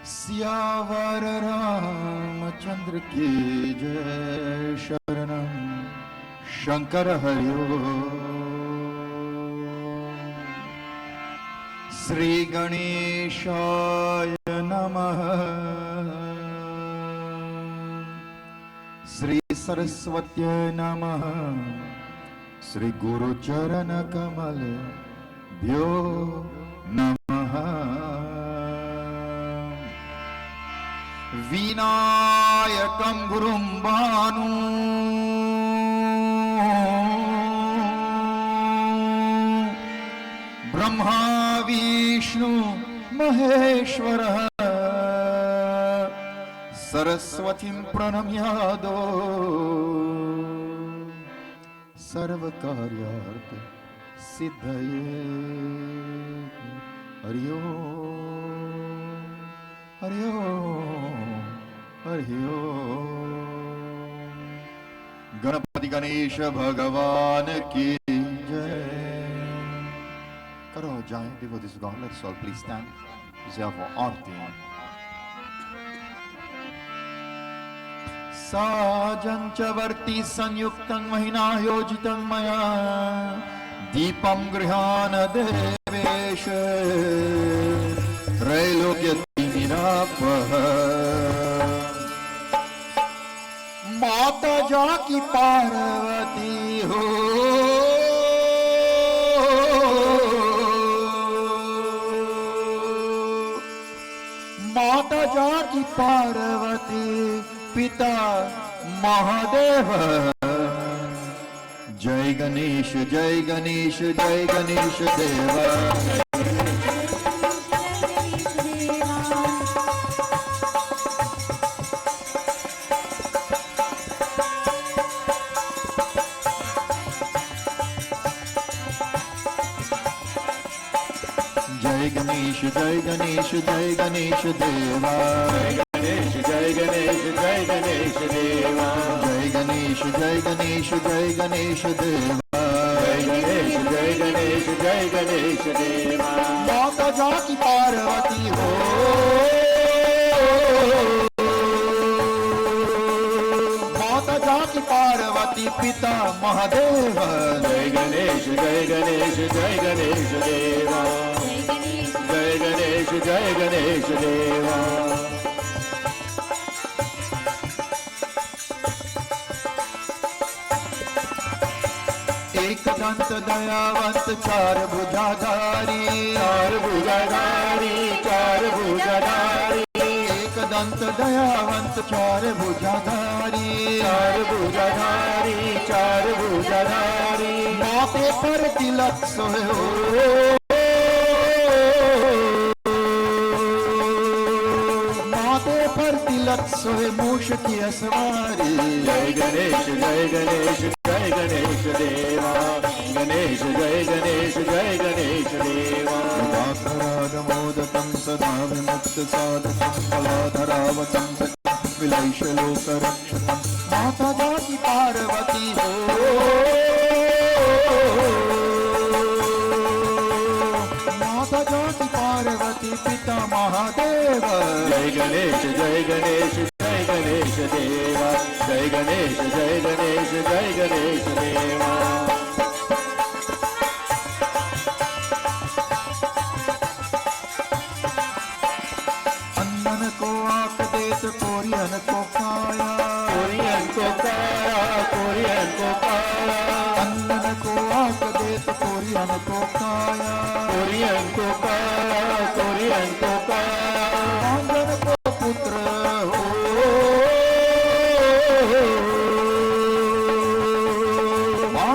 सियावर रामचंद्र की जय। शरणम शंकर हरिओ। श्री गणेशाय नमः। श्री सरस्वत्यै नमः। श्री गुरुचरण कमल भ्यो नमः। विनायकं गुरुं भानु ब्रह्मा विष्णु महेश्वरः सरस्वतीं प्रणम्यादो सर्वकार्यार्थ सिद्धये। हरि ओम हरि ओम हरि ओम। गणपति गणेश भगवान की जय। करो जाएं before this God. Let's all please stand. Zavo आरती। साजं च वर्ति संयुक्तं महिना योजितं मया दीपं गृहाण देवेश त्रैलोक्यतिमिरापः। माता जाकी पार्वती हो माता जाकी पार्वती पिता महादेव। जय गणेश जय गणेश जय गणेश देवा। जय गणेश जय गणेश जय गणेश देवा। जय गणेश जय गणेश देवा। जय गणेश जय गणेश जय गणेश देवा। जय गणेश जय गणेश जय गणेश देवा। माता जाकी पार्वती हो माता जाकी पार्वती पिता महादेव। जय गणेश जय गणेश जय गणेश देवा। जय गणेश जय गणेश देवा। एक दंत दयावंत चार भुजाधारी चार भुजाधारी चार भुजाधारी। एक दंत दयावंत चार भुजाधारी चार भुजाधारी चार भुजाधारी। माथे पर तिलक सोहे हो माथे पर तिलक सोहे मूष की असवारी। जय गणेश जय गणेश जय गणेश देवा। गणेश जय गणेश जय गणेश देवा। मोदकं सदा विमुक्त साधकं फलाधरावतं विलैषलोकरक्षकं। माता जाकी पार्वती हो माता जाकी पार्वती पिता महादेव। जय गणेश जय गणेश जय गणेश देवा। जय गणेश जय गणेश जय गणेश देवा। अन्नन को आंख देत कोरियन को काया कोरियन को काया कोरियन को काया। अन्नन को आंख देत कोरियन को काया कोरियन को काया कोरियन को काया। आंगन को पुत्र हो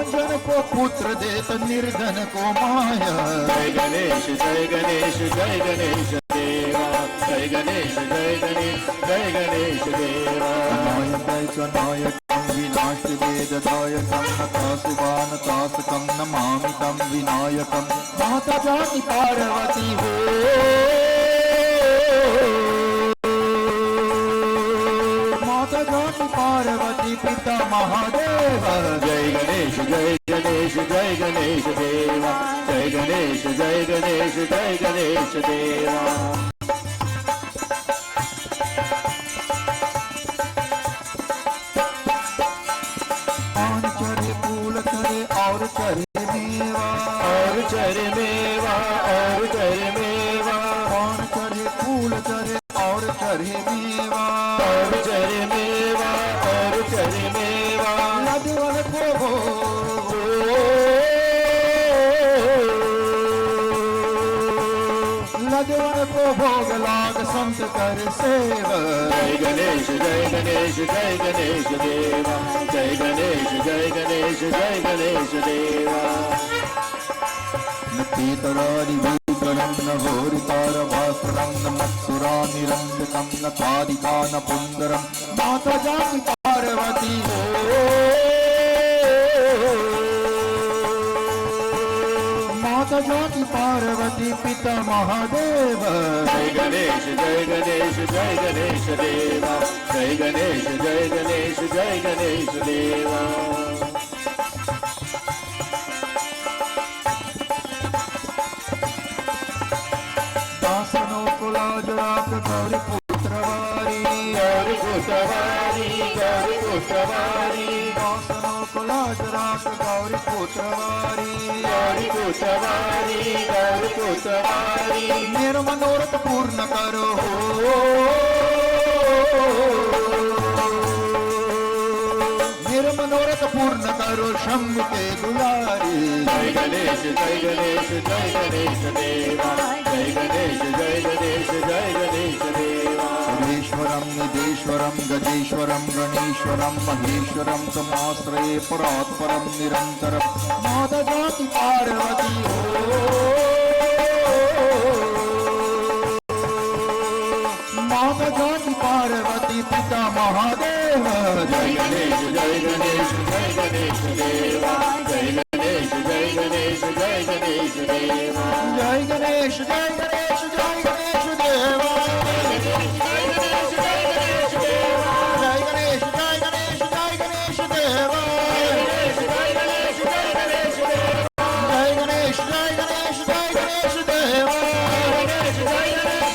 बांझन को पुत्र देत निर्धन को माया। जय गणेश जय गणेश जय गणेश देवा। जय गणेश जय गणेश जय गणेश देवा। नायकैकनायकं विनाशवेददायकं नतासुवानतासकं नमामि तं विनायकं। माता जाति पार्वती हो, माता जाति पार्वती पिता महादेव। जय गणेश जय गणेश जय गणेश देवा। जय गणेश जय गणेश जय गणेश देवा। पान चढ़े फूल चढ़े और चढ़े मेवा, और चढ़े मेवा और चढ़े मेवा। पान चढ़े फूल चढ़े और चढ़े मेवा, और चढ़े मेवा और चढ़े मेवा। लड्डूअन को लड्डूअन को भोग लाग संत कर सेव। जय गणेश जय गणेश जय गणेश देवा। जय गणेश जय गणेश जय गणेश देवा। न पीतरादि भूकरं न घोरितारभास्करं न मत्सुरा निरञ्जकं न कारिका न पुन्दरं। माता जाति पार्वती हो, माता जाति पार्वती पिता महादेव। जय गणेश जय गणेश जय गणेश देवा। जय गणेश जय गणेश जय गणेश देवा। दासनों को लाज राख गौरी पुत्रवारी, गौरी पुत्रवारी गौरी पुत्रवारी। दासनों को लाज राख गौरी पुत्रवारी, गौरी पुत्रवारी गौरी पुत्रवारी। मेरा मनोरथ पूर्ण करो हो, मेरा मनोरथ पूर्ण करो शंभु के दुलारी। जय गणेश जय गणेश जय गणेश देवा। जय गणेश जय गणेश जय गणेश देवा। सुरेश्वरं निदेश्वरं गजेश्वरं गणेश्वरं महेश्वरं तमाश्रये परात्परं निरन्तरं। माता जाति पार्वती हो, माता जाति पार्वती पिता महादेव। जय गणेश जय गणेश जय गणेश देवा। जय गणेश जय गणेश जय गणेश देवा। जय गणेश जय गणेश जय गणेश देवा। जय गणेश जय गणेश जय गणेश देवा। जय गणेश जय गणेश जय गणेश देवा। जय गणेश जय गणेश जय गणेश देवा। जय गणेश जय गणेश जय गणेश देवा। गणेश जय गणेश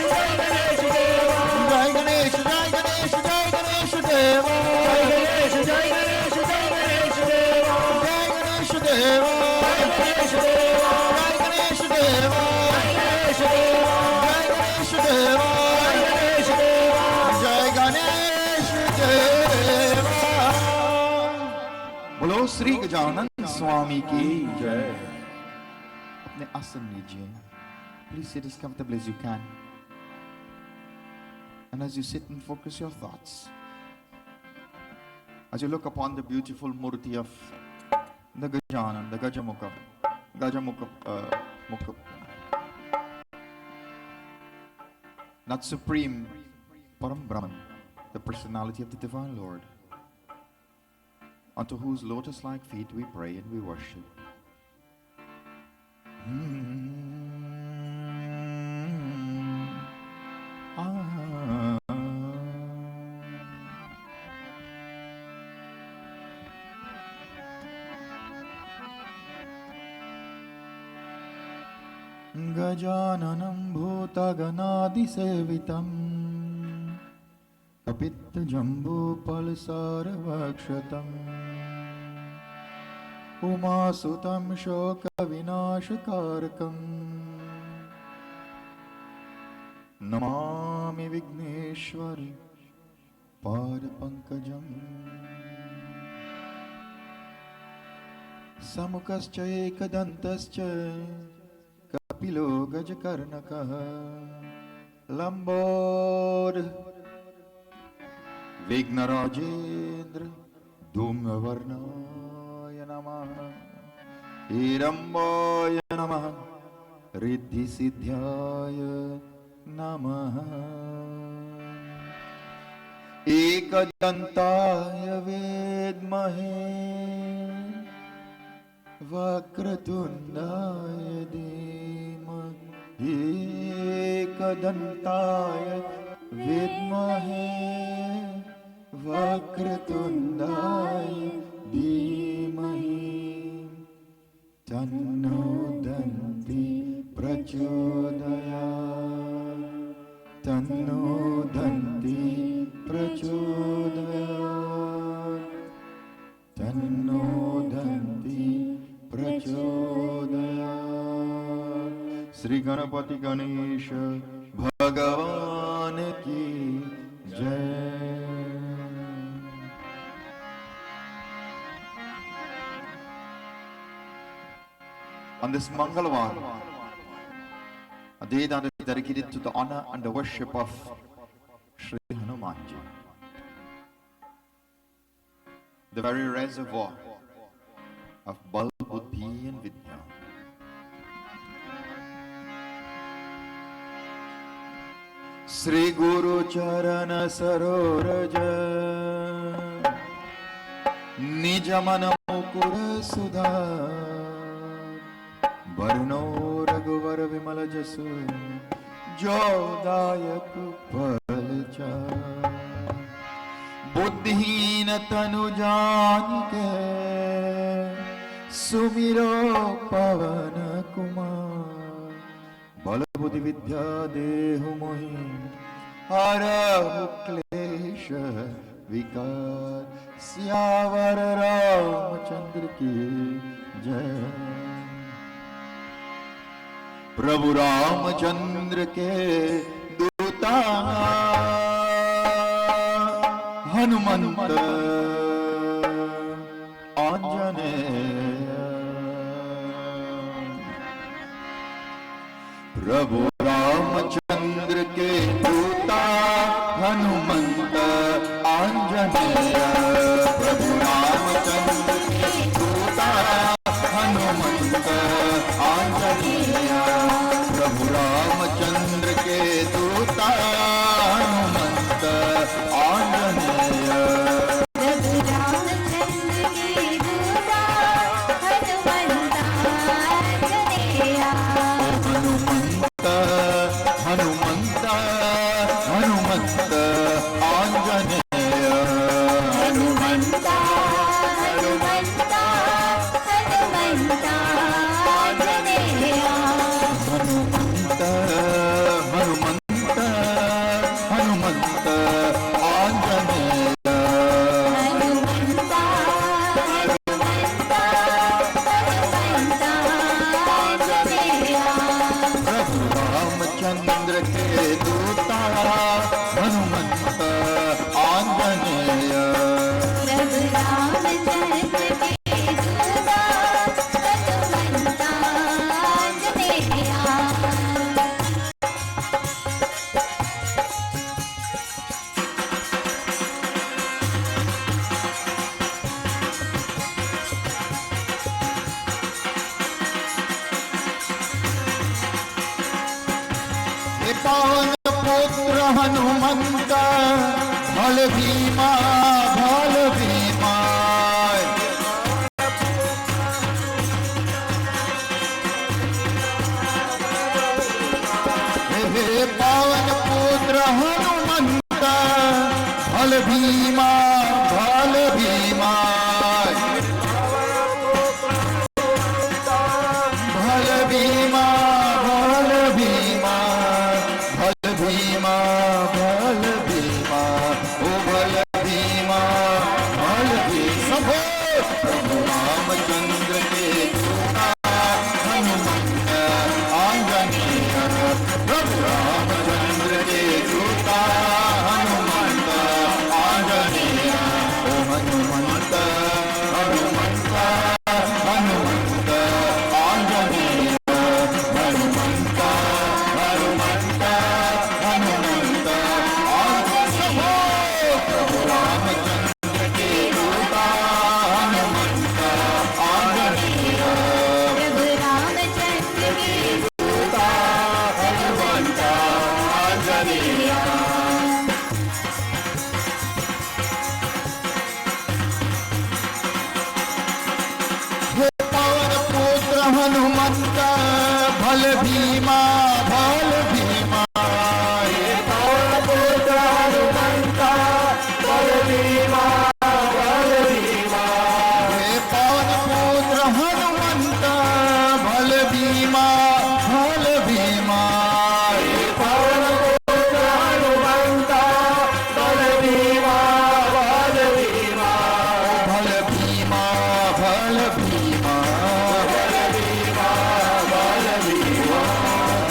जय गणेश देवा। जय गणेश जय गणेश जय गणेश देवा। गणेश जय गणेश जय गणेश देवा। जय गणेश देवा। गणेश देवा। जय गणेश देवा। गणेश देवा। जय गणेश देवा। गणेश देवा। जय गणेश देवा। बोलो श्री गजानन स्वामी की जय। अपने आसन लीजिए. Please sit as comfortably as you can. And as you sit and focus your thoughts, as you look upon the beautiful murti of the Gajanan, the Gajamukha, that supreme Param Brahman, the personality of the Divine Lord, unto whose lotus-like feet we pray and we worship. गजाननं भूतगणादिसेवितं कपित्थजम्बूफलसारभक्षतम् उमासुतं शोकविनाशकारकम् Namami Vighneshwar पादपङ्कजम् समुखश्च एकदन्तश्च कपिलो गजकर्णकः लम्बोद विघ्नराजेन्द्र धूम्रवर्णायनः नमः हिरम्बाय नमः रिद्धिसिद्ध्याय नमः एकदन्ताय विद्महे वक्रतुण्डाय धीमहि एकदन्ताय विद्महे वक्रतुण्डाय धीमहि तन्नो दन्ति प्रचोदयात् तन्नो दन्ति प्रचोदयात् तन्नो दन्ति प्रचोदयात्। श्री गणपति गणेश भगवान की जय। On this Mangalvar, a day that is dedicated to the honor and the worship of Sri Hanumanji, the very reservoir of Bal, Buddhi and Vidya. Sri Guru Charana Saroraja Nijamana Mukura Sudha Varno Raghuvar Vimala Jasu Jodayak Palcha बुद्धिहीन तनु जान के सुमिरो पवन कुमार बल बुद्धि विद्या देहु मोहि हरहु क्लेश विकार सियावर रामचंद्र की जय। प्रभु रामचंद्र के दूता हनुमंत आंजनेय प्रभु रामचंद्र के दूता हनुमंत आंजनेय प्रभु रामचंद्र के दूता हनुमंत आंजनेय प्रभु रामचंद्र के दूता हनुमंत आंजनेय हनुमंत हनुमंत आंजनेय हनुमंत हनुमंत हनुमंत आंजनेय हनुमंत हनुमंत हनुमंत आंजनेय चंद्र के दूता हनुमंत आंजनेय प्रभु रामचंद्र के दूता हनुमंत आंजनेय। पावन पुत्र हनुमंत भल भीमा भल भीमा हे पावन पुत्र हनुमंत भल भीमा भल भीमा भल भीमा भल भीमा भल भीमा भल भीमा ओ भल भीमा भल भीमा प्रभु रामचंद्र के दूता हनुमंत आंजनेय प्रभु रामचंद्र के दूता Hanumant Anjaneya bhal bhima, bhal bhima. He Pavan Putra Hanumanta, bhal bhima, bhal bhima. He Pavan Putra Hanumanta, bhal bhima, bhal bhima. He Pavan Putra Hanumanta, bhal bhima, bhal bhima. Bhal bhima, bhal bhima.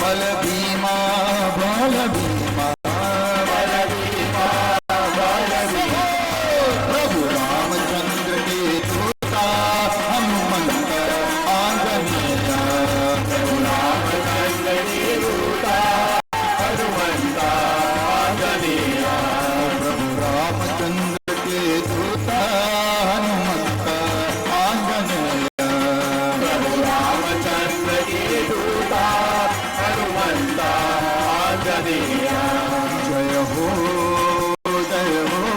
Bal bhima, bal bhima, bal bhima, bal bhima. Prabhu Ramachandra ke दूता Hanumant Anjaneya. Prabhu Ramachandra ke दूता Hanumant Anjaneya. Prabhu Ramachandra ke दूता Hanumant Anjaneya. Prabhu Ramachandra ke दूता हनुमंत आंजनेया. जय हो, जय हो,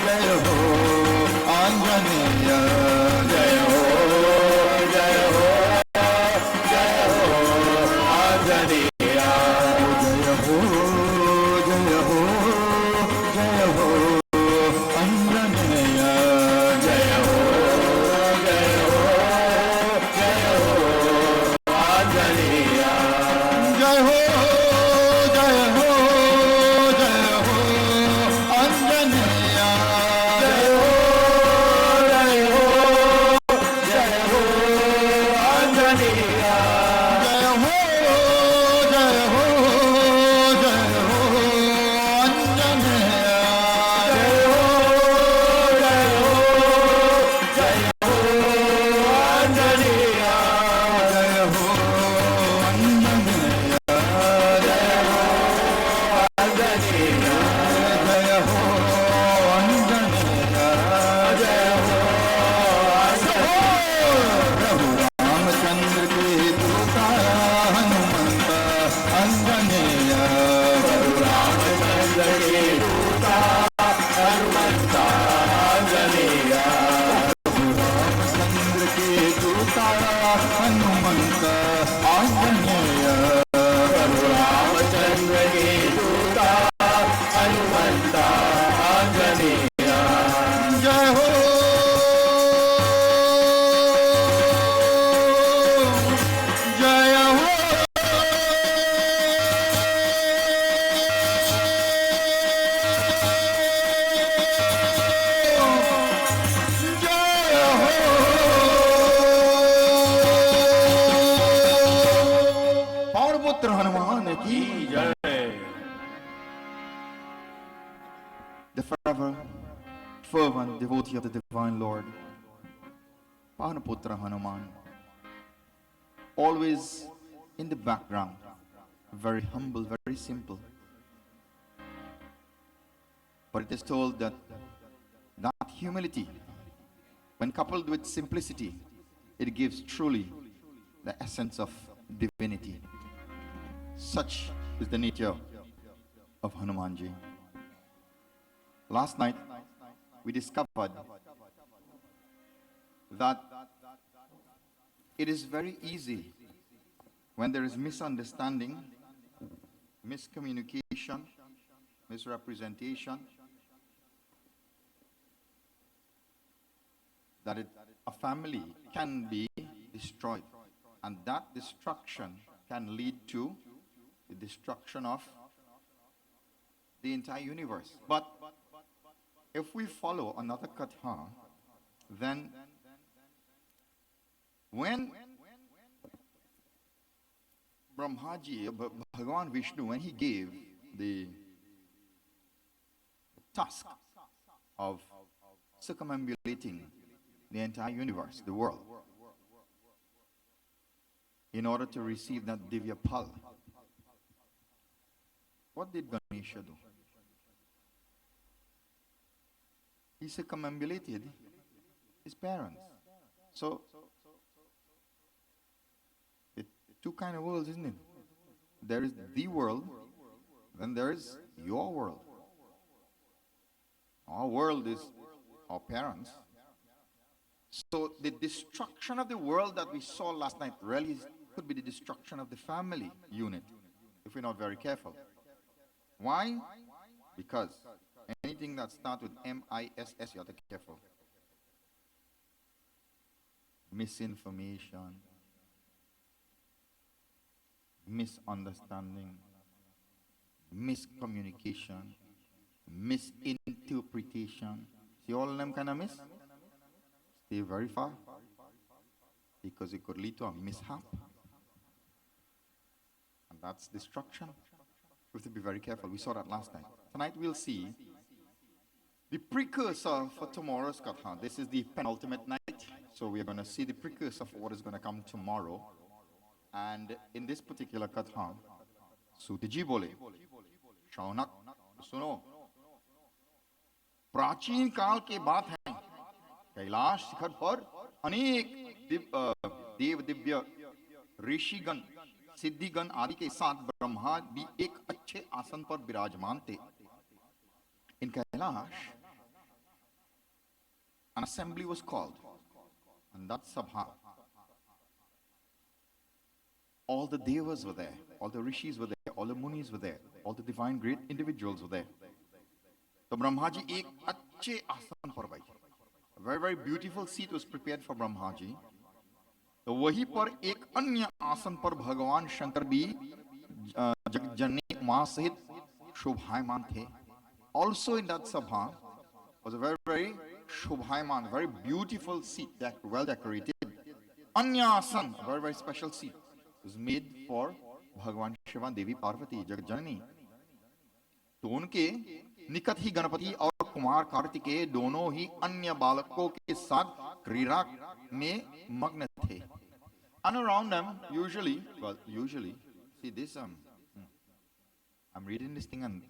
जय हो आंजनेया. जय हो, जय हो, जय हो आंजनेया. जय हो, जय हो, जय हो आंजनेया. जय हो, जय हो, जय हो आंजनेया. जय हो, जय हो, जय हो आंजनेया. जय हो, जय हो, जय हो आंजनेया. जय हो, जय हो, जय हो आंजनेया. जय हो, जय हो, जय हो आंजनेया. जय हो आंजनेया. जय हो आंजनेया. जय हो आंजनेया. जय हो आंजनेया. प्रभु रामचंद्र के दूता हनुमंत आंजनेया. प्रभु रामचंद्र के दूता हनुमंत आंजनेया. प्रभु रामचंद्र के दूता हनुमंत आंजनेया. प्रभु रामचंद्र के दूता हनुमंत आंजनेया. जय हो, जय हो, जय हो. पवन पुत्र हनुमान की जय. the forever fervent devotee of the divine Lord, Panaputra Hanuman, always in the background, very humble, very simple. But it is told that that humility, when coupled with simplicity, it gives truly the essence of divinity. Such is the nature of Hanumanji. Last night, we discovered that it is very easy when there is misunderstanding, miscommunication, misrepresentation, that a family can be destroyed, and that destruction can lead to the destruction of the entire universe. But if we follow another katha, then when Brahmaji, Bhagavan Vishnu, when he gave the task of circumambulating the entire universe, the world, in order to receive that Divya Pal, what did Ganesha do? He circumambulated his parents. So, it's two kind of worlds, isn't it? There is the world, then there is your world. Our world is our parents. So the destruction of the world that we saw last night really could be the destruction of the family unit if we're not very careful. Why? Because anything that starts with MISS, you have to be careful. Misinformation, misunderstanding, miscommunication, misinterpretation. See all of them kind of miss? Stay very far, because it could lead to a mishap. And that's destruction. We have to be very careful. We saw that last time. Tonight we'll see the precursor for tomorrow's Katha. This is the penultimate night. So we are going to see the precursor for what is going to come tomorrow. And in this particular Katha, Sutiji bole, Shaunak, suno. प्राचीन काल के बात है, कैलाश शिखर पर अनेक देव दिव्य ऋषिगण सिद्धिगण आदि के साथ ब्रह्मा भी एक अच्छे आसन पर विराजमान थे. In Kailash, an assembly was called, and that sabha, all the devas were there, all the rishis were there, all the munis were there, all the divine great individuals were there. तो ब्रह्मा जी एक अच्छे आसन पर बैठे. A very very beautiful seat was prepared for Brahma ji. तो वहीं पर एक अन्य आसन पर भगवान शंकर भी जगजननी उमा सहित शोभायमान थे. Also in that sabha was a very very shobhayaman, very beautiful seat, well decorated. Anya asan, a very very special seat, was made for भगवान शिवा देवी पार्वती जगजननी. तो उनके निकट ही गणपति और कुमार कार्तिकेय दोनों ही अन्य बालकों के साथ क्रीड़ा में मग्न थे. And around them, usually, see this, I'm reading this thing and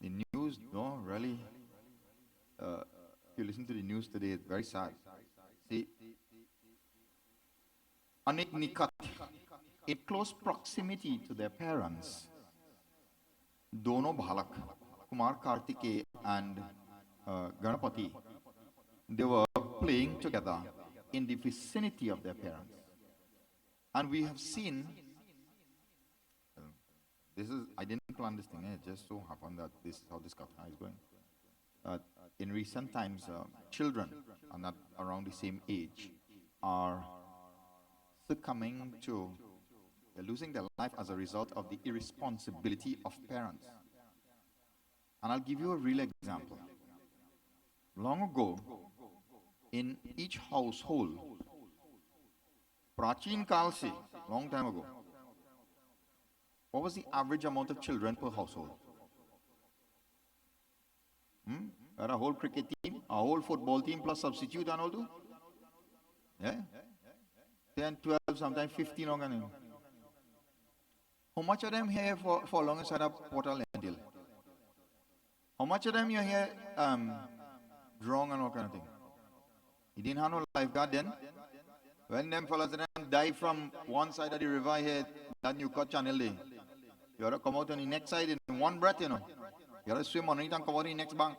the news, no, really, if you listen to the news today, it's very sad. See, Anik Nikat, in close proximity to their parents, dono bhalak, Kumar Kartikeya and Ganapati, they were playing together in the vicinity of their parents. And we have seen, I didn't plan this thing, it just so happened that this is how this katha is going. In recent times, children are not around the same age are succumbing to, they're losing their life as a result of the irresponsibility of parents. And I'll give you a real example. Long ago, in each household, Prachin Kal se, long time ago, what was the average amount of children per household? A whole cricket team, a whole football team plus substitute and all do? Yeah? 10, 12, sometimes 15 organized. How much of them here for long inside a portal lentil? How much of them you here drunk and all kind of thing? He didn't have no lifeguard then. When them fellas die from one side of the river here, that new cut channel there, you have to come out on the next side in one breath, you know. You have to swim underneath and come out the next bank.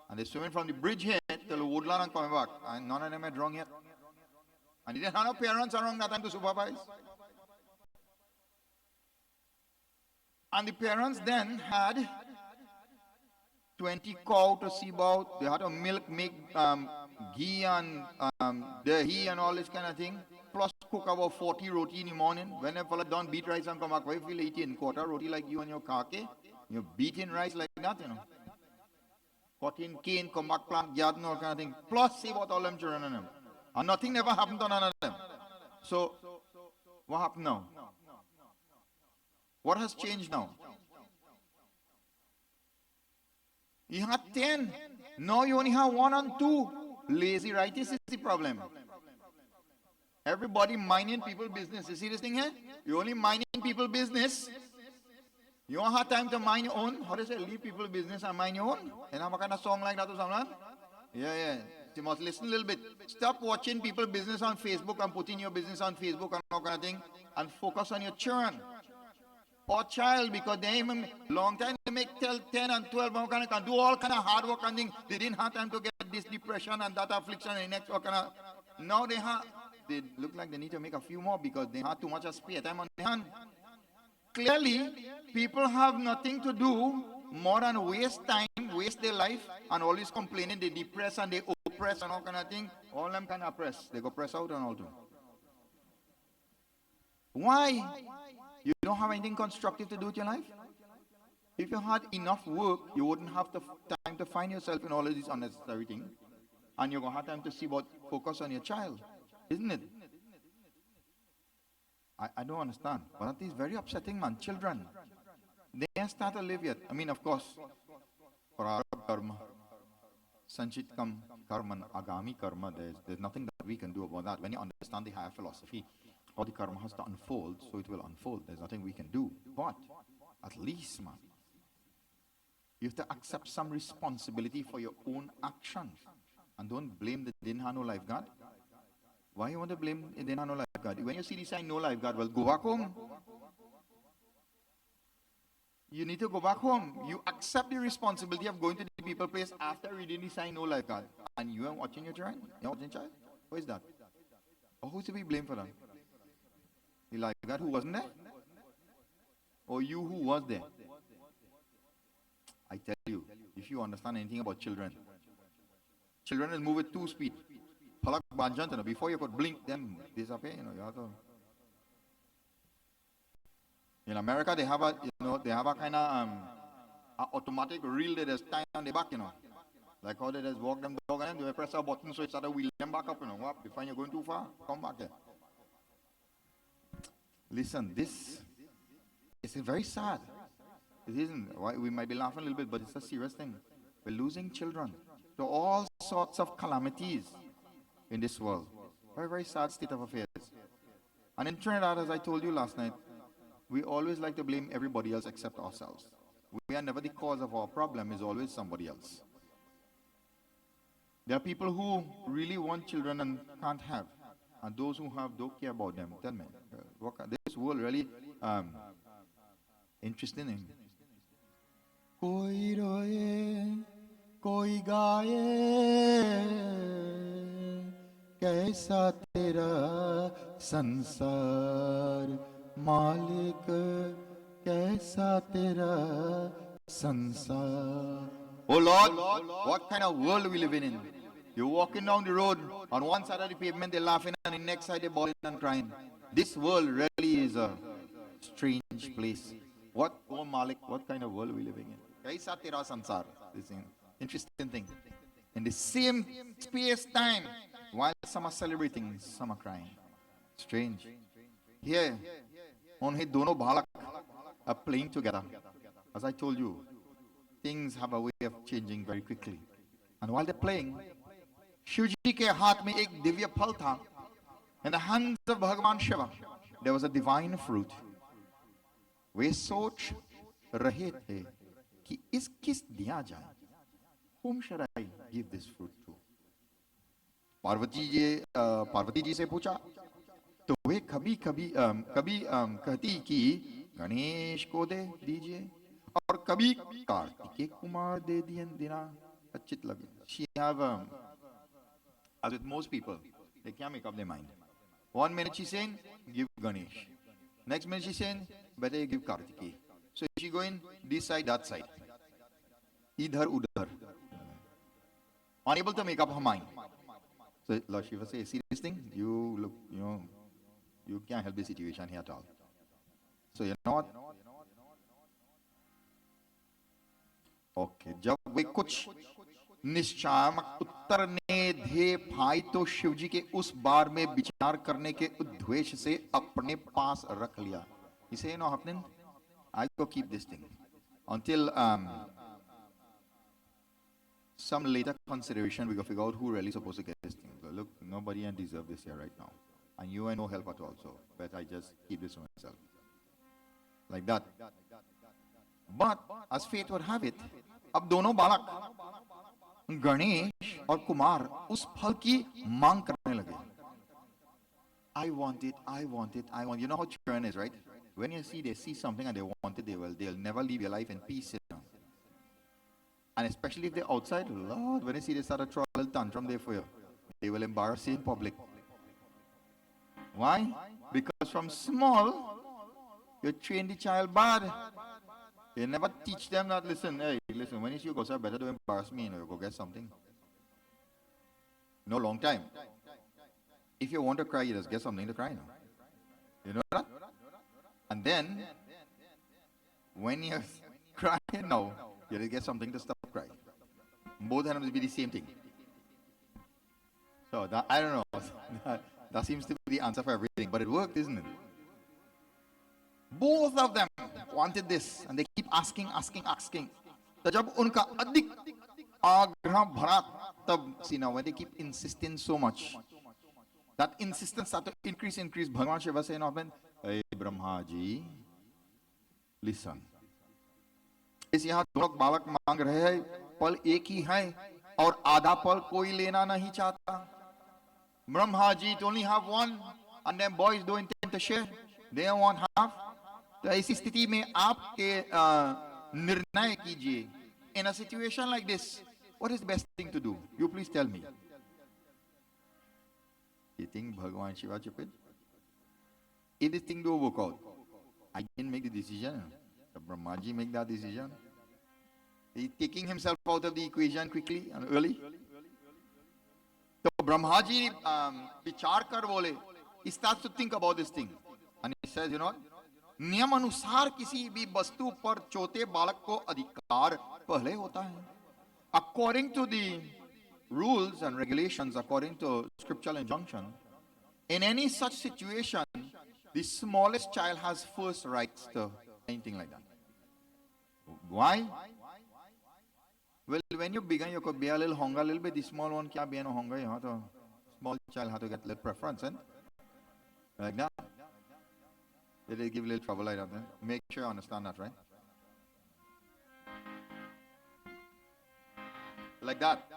And they're swimming from the bridge here till the woodland and coming back. And none of them are drunk yet. And they didn't have no parents around that time to supervise. And the parents then had 20 cow to see about. They had to milk, make ghee and dahi and all this kind of thing. Plus cook about 40 roti in the morning. When a fella done beat rice and come back, why feel 18 quarter roti like you and your kake? You beating rice like that, you know. 14 cane, come back, plant garden, all kind of thing. Plus see what all them children on them. And nothing never happened to none of them. So, what happened now? What has changed now? You had 10. Now you only have 1 and 2. Lazy rightists is the problem. Everybody minding people business. You see this thing here? You only minding people business. You don't have time to mind your own. How do you say? Leave people business and mind your own. And have a kind of song like that or something? Yeah. You must listen a little bit. Stop watching people business on Facebook and putting your business on Facebook and all kind of thing. And focus on your children. Or child, because they even long time they make 10 and 12 and can do all kind of hard work and things. They didn't have time to get this depression and that affliction and next all kind of. Now they have they look like they need to make a few more because they had too much spare time on their hand. Clearly, people have nothing to do more than waste time, waste their life, and always complaining. They depress and they oppress and all kind of thing. All them kind of press. They go press out and all too. Why? You don't have anything constructive to do with your life? If you had enough work, you wouldn't have the time to find yourself in all of these unnecessary things. And you're going to have time to see what focus on your child. Isn't it? I don't understand. But that is very upsetting, man. Children, they ain't start to live yet. I mean, of course, for our karma, Sanchit karma, agami karma, there's nothing that we can do about that. When you understand the higher philosophy, how the karma has to unfold, so it will unfold. There's nothing we can do. But at least, man, you have to accept some responsibility for your own actions. And don't blame the didn't have no lifeguard. Why you want to blame the didn't have no lifeguard? When you see the sign no lifeguard, well, go back home. You need to go back home. You accept the responsibility of going to the people place after reading the sign no lifeguard. And you are watching your child? You're watching your child? Who is that? Or who's to be blamed for that? The lifeguard who wasn't there? Or you who was there? I tell you, if you understand anything about children, children will move at 2 speed. Palak banjan, before you could blink, them disappear. You have to. In America, they have a kind of automatic reel that is tied on the back. Like how they just walk them dog and then they press a button so it starts to wheel them back up. What? You find you're going too far, come back there. Listen, this is very sad. It isn't. We might be laughing a little bit, but it's a serious thing. We're losing children to all sorts of calamities in this world. Very, very sad state of affairs. And in Trinidad, as I told you last night, we always like to blame everybody else except ourselves. We are never the cause of our problem, it's always somebody else. There are people who really want children and can't have. And those who have don't care about them. Tell me, this world really interesting. Koi roye, koi gaye, kaisa tera sansar, Malik, kaisa tera sansar. Oh Lord, what kind of world are we living in? You're walking down the road, on one side of the pavement they're laughing, and the next side they're bawling and crying. This world really is a strange place. What, oh Malik, what kind of world are we living in? Kaisa tera sansar. This is interesting thing. In the same space time, while some are celebrating, some are crying. Strange. Here, only dono balak are playing together. As I told you, things have a way of changing very quickly. And while they're playing, Shivji ke haath mein ek divya phal tha. In the hands of Bhagavan Shiva, there was a divine fruit. वे सोच रहे थे कि इस किस दिया जाए. Whom should I give this fruit to? Parvati ji से पूछा तो वे कभी कहती कि गणेश को दे दीजिए और कभी कार्तिकेय कुमार दे देना अच्छित लगे. She have as with most people, they can't make up their mind. One minute she's saying give Ganesh, next minute she's saying better give Kartikeya. So she going this side, that side, idhar udhar, unable to make up her mind. So Lord Shiva says, see this thing, you look, you can't help the situation here at all. So you know what? Okay, जब वे कुछ निश्चायक उत्तर ने दे भाई तो शिवजी के उस बार में विचार करने के उद्देश्य से अपने पास रख लिया. He said, happening, I go keep this thing until some later consideration we go figure out who really supposed to get this thing. So look, nobody and deserve this here right now, and you ain't no help at all. So, but I just keep this for myself, like that. But as fate would have it, अब दोनों बालक गणेश और कुमार उस फल की मांग करने लगे. I want it, I want it, I want it. You know how children is, right? When they see something and they want it, they'll never leave your life in peace. And especially if they're outside, Lord, when they see they start to throw a little tantrum there for you, they will embarrass you in public. Why? Because from small, you train the child bad. You never teach them that, listen, hey, listen, when you see you go outside, better don't embarrass me, you go get something. No, long time. If you want to cry, you just get something to cry now. You know that? And then, when you cry now, you just get something to stop crying. Both of them will be the same thing. So, that, I don't know. That seems to be the answer for everything. But it worked, isn't it? Both of them wanted this. And they keep asking. तो जब उनका अधिक आग्रह भरा तब see now when they keep insisting so much, that insistence started to increase. Bhagavan Shiva saying, hey Brahma ji, listen. इस यहाँ दो बालक मांग रहे हैं, पल एक ही है और आधा पल कोई लेना नहीं चाहता. Brahma ji only have one, and then boys don't intend to share. They don't want half. तो ऐसी स्थिति में आप निर्णय कीजिए. In a situation like this, what is the best thing to do? You please tell me. You think Bhagavan Shiva stupid? If this thing don't work out, I didn't make the decision. The Brahmaji make that decision. He's taking himself out of the equation quickly and early. So Brahmaji vichar kar bole, he starts to think about this thing. And he says, you know, नियम अनुसार किसी भी वस्तु पर चौथे बालक को अधिकार पहले होता है. According to the rules and regulations, according to scriptural injunction, in any such situation, the smallest child has first rights to anything like that. Why? Well, when you begin, you could be a little hunger, a little bit. The small one can't be no hunger. You have to, small child has to get a little preference, and like that. It will give a little trouble like that. Make sure you understand that, right? Like that.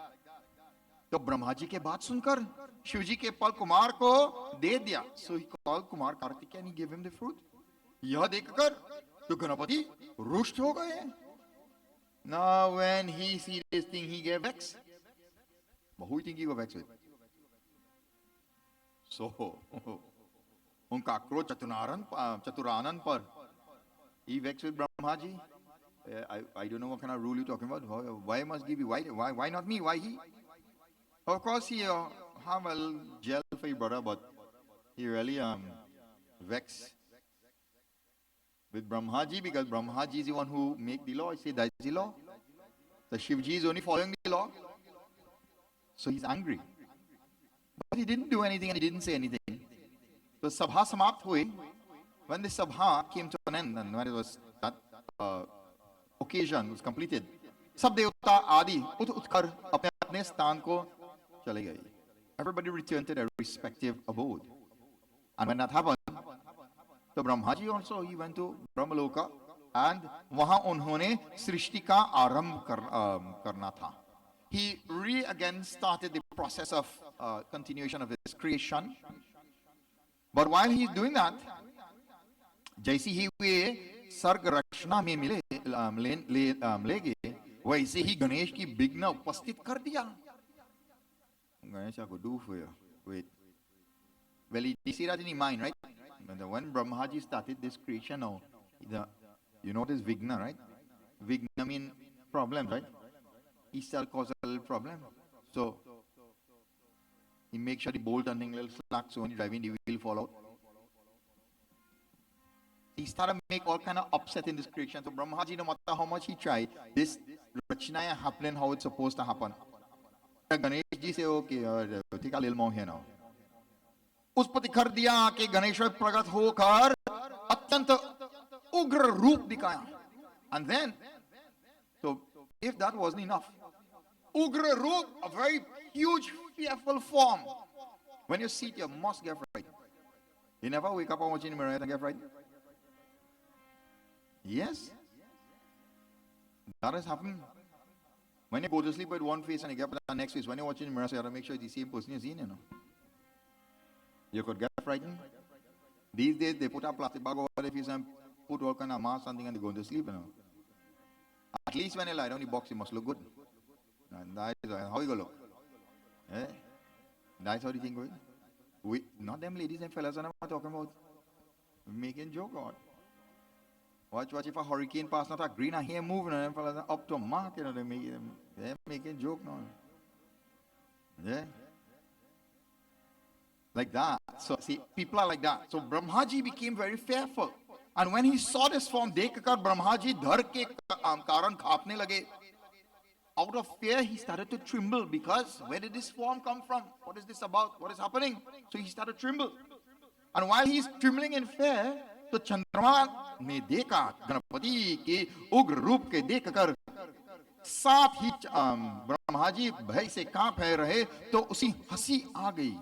तो ब्रह्मा जी के बात सुनकर शिव जी के पल कुमार को दे दिया. So he called Kumar Kartik and he gave him the fruit. यह देखकर तो गणपति रुष्ट हो गए. Now when he see this thing, he gave vex. But who do you think he got vex with? So उनका क्रोध चतुरानन पर. He vexed with Brahma ji. I don't know what kind of rule you're talking about. Why must give you? Why not me? Why he? Of course he have a little gel for your brother, but he really vexed with Brahma ji because Brahma ji is the one who make the law. He said that's the law. The Shiv ji is only following the law. So he's angry. But he didn't do anything and he didn't say anything. So sabha समाप्त हुई. When the sabha came to an end and when it was that occasion was completed, सब देवता आदि उठकर अपने अपने स्थान को चले गए. Everybody returned to their respective abode. And when that happened, तो Brahma ji also he went to ब्रह्मलोका and वहाँ उन्होंने सृष्टि का आरंभ करना था. He again started the process of continuation of his creation. But while he's doing that, जैसे ही वे सर्ग रचना में ले गए, वैसे ही गणेश की विघ्न उपस्थित कर दिया. Ganesh, I could do for you. Wait. Well, he see that in his mind, right? When Brahmaji started this creation now, you know this Vigna, right? Vigna mean problem, right? He still cause a little problem. So, he makes sure the bolt turning a little slack so when he's driving the wheel fall out. He started to make all kind of upset in this creation. So Brahmaji, no matter how much he tried, this Rachna happening how it's supposed to happen. Ganesh ji say, okay, take a little more here now. उस पर दिखर दिया कि गणेश्वर प्रकट होकर अत्यंत उग्र रूप दिखाया. And then, so if that wasn't enough, ugra roop, a very huge, fearful form. When you see it, you must get frightened. You never wake up and watch in the mirror and get frightened? Yes. That has happened. When you go to sleep with one face and you get up with the next face, when you watch in the mirror, so you have to make sure it's the same person you're seeing, you know. You could get frightened. These days, they put a plastic bag over their face and put all kind of mask something and they go to sleep, you know. At least when you lie down in the box, you must look good. And that is how you go look. Eh? That's how the thing goes. we, not them ladies and fellas, I'm not talking about making joke on. Watch if a hurricane pass, not a green and here moving, and them fellas are up to a mark, you know, they're making joke now. Yeah. Like that. So see, people are like that. So Brahmaji became very fearful. And when he saw this form, dekhkar Brahmaji dhar ke karan khapne lage. Out of fear, he started to tremble because where did this form come from? What is this about? What is happening? So he started to tremble. And while he's trembling in fear, तो चंद्रमा ने देखा गणपति के उग्र रूप के देखकर साथ ही ब्रह्मा जी भय से कांप रहे तो उसी हंसी आ गई.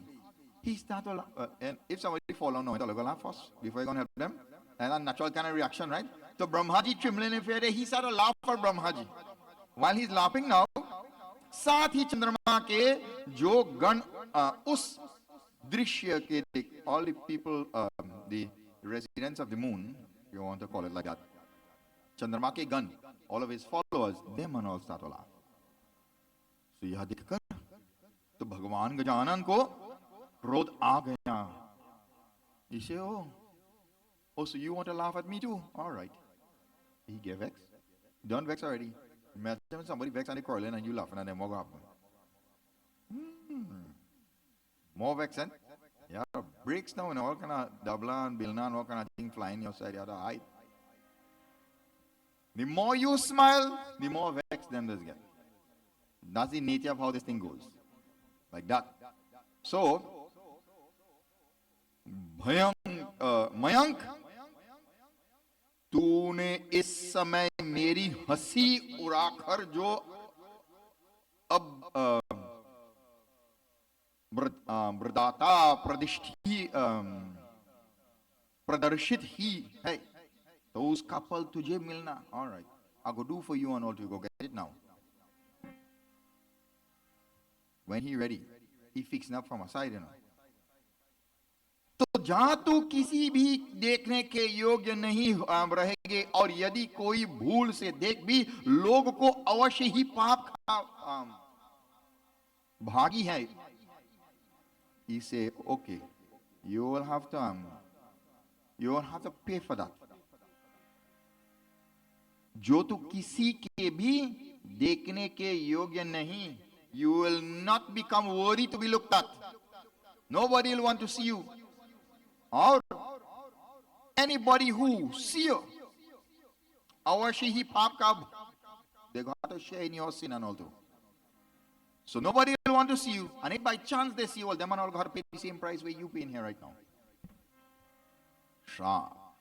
He started and if somebody fall on no, they'll laugh first before you gonna help them. And a natural kind of reaction, right? So Brahma ji trembling in fear, he started to laugh for Brahma ji. While he's laughing now, साथ ही चंद्रमा के जो गण उस दृश्य के all the people, the residents of the moon, you want to call it like that, चंद्रमा के गण, all of his followers, them and all start to laugh. So यह देखकर तो भगवान गजानन को क्रोध आ गया. He said, oh, so you want to laugh at me too? All right. He get vexed. Don't vex already. Imagine somebody vex and they quarreling and you laughing at them. What happen? More vexing. You have breaks now and all kind of dabla and bilna and all kind of thing flying outside. You have to hide. The more you smile, the more vexed them does get. That's the nature of how this thing goes. Like that. So, Mayank तूने इस समय मेरी हंसी उड़ाकर जो अब वृदाता प्रदर्शित ही है तो उसका फल तुझे मिलना. All right, I go do for you and all to go get it now. When he ready, he fixing up from a side, you know. तो जहां तू किसी भी देखने के योग्य नहीं रहेंगे और यदि कोई भूल से देख भी लोग को अवश्य ही पाप का भागी है. He say, okay, you will have to pay for that. जो तू किसी के भी देखने के योग्य नहीं, you will not become worthy to be looked at. Nobody will want to see you. Or anybody who see you, अवश्य ही पाप का, they got to share in your sin and all too. So nobody will want to see you, and if by chance they see you, all them and all got to pay the same price where you pay in here right now. श्राप.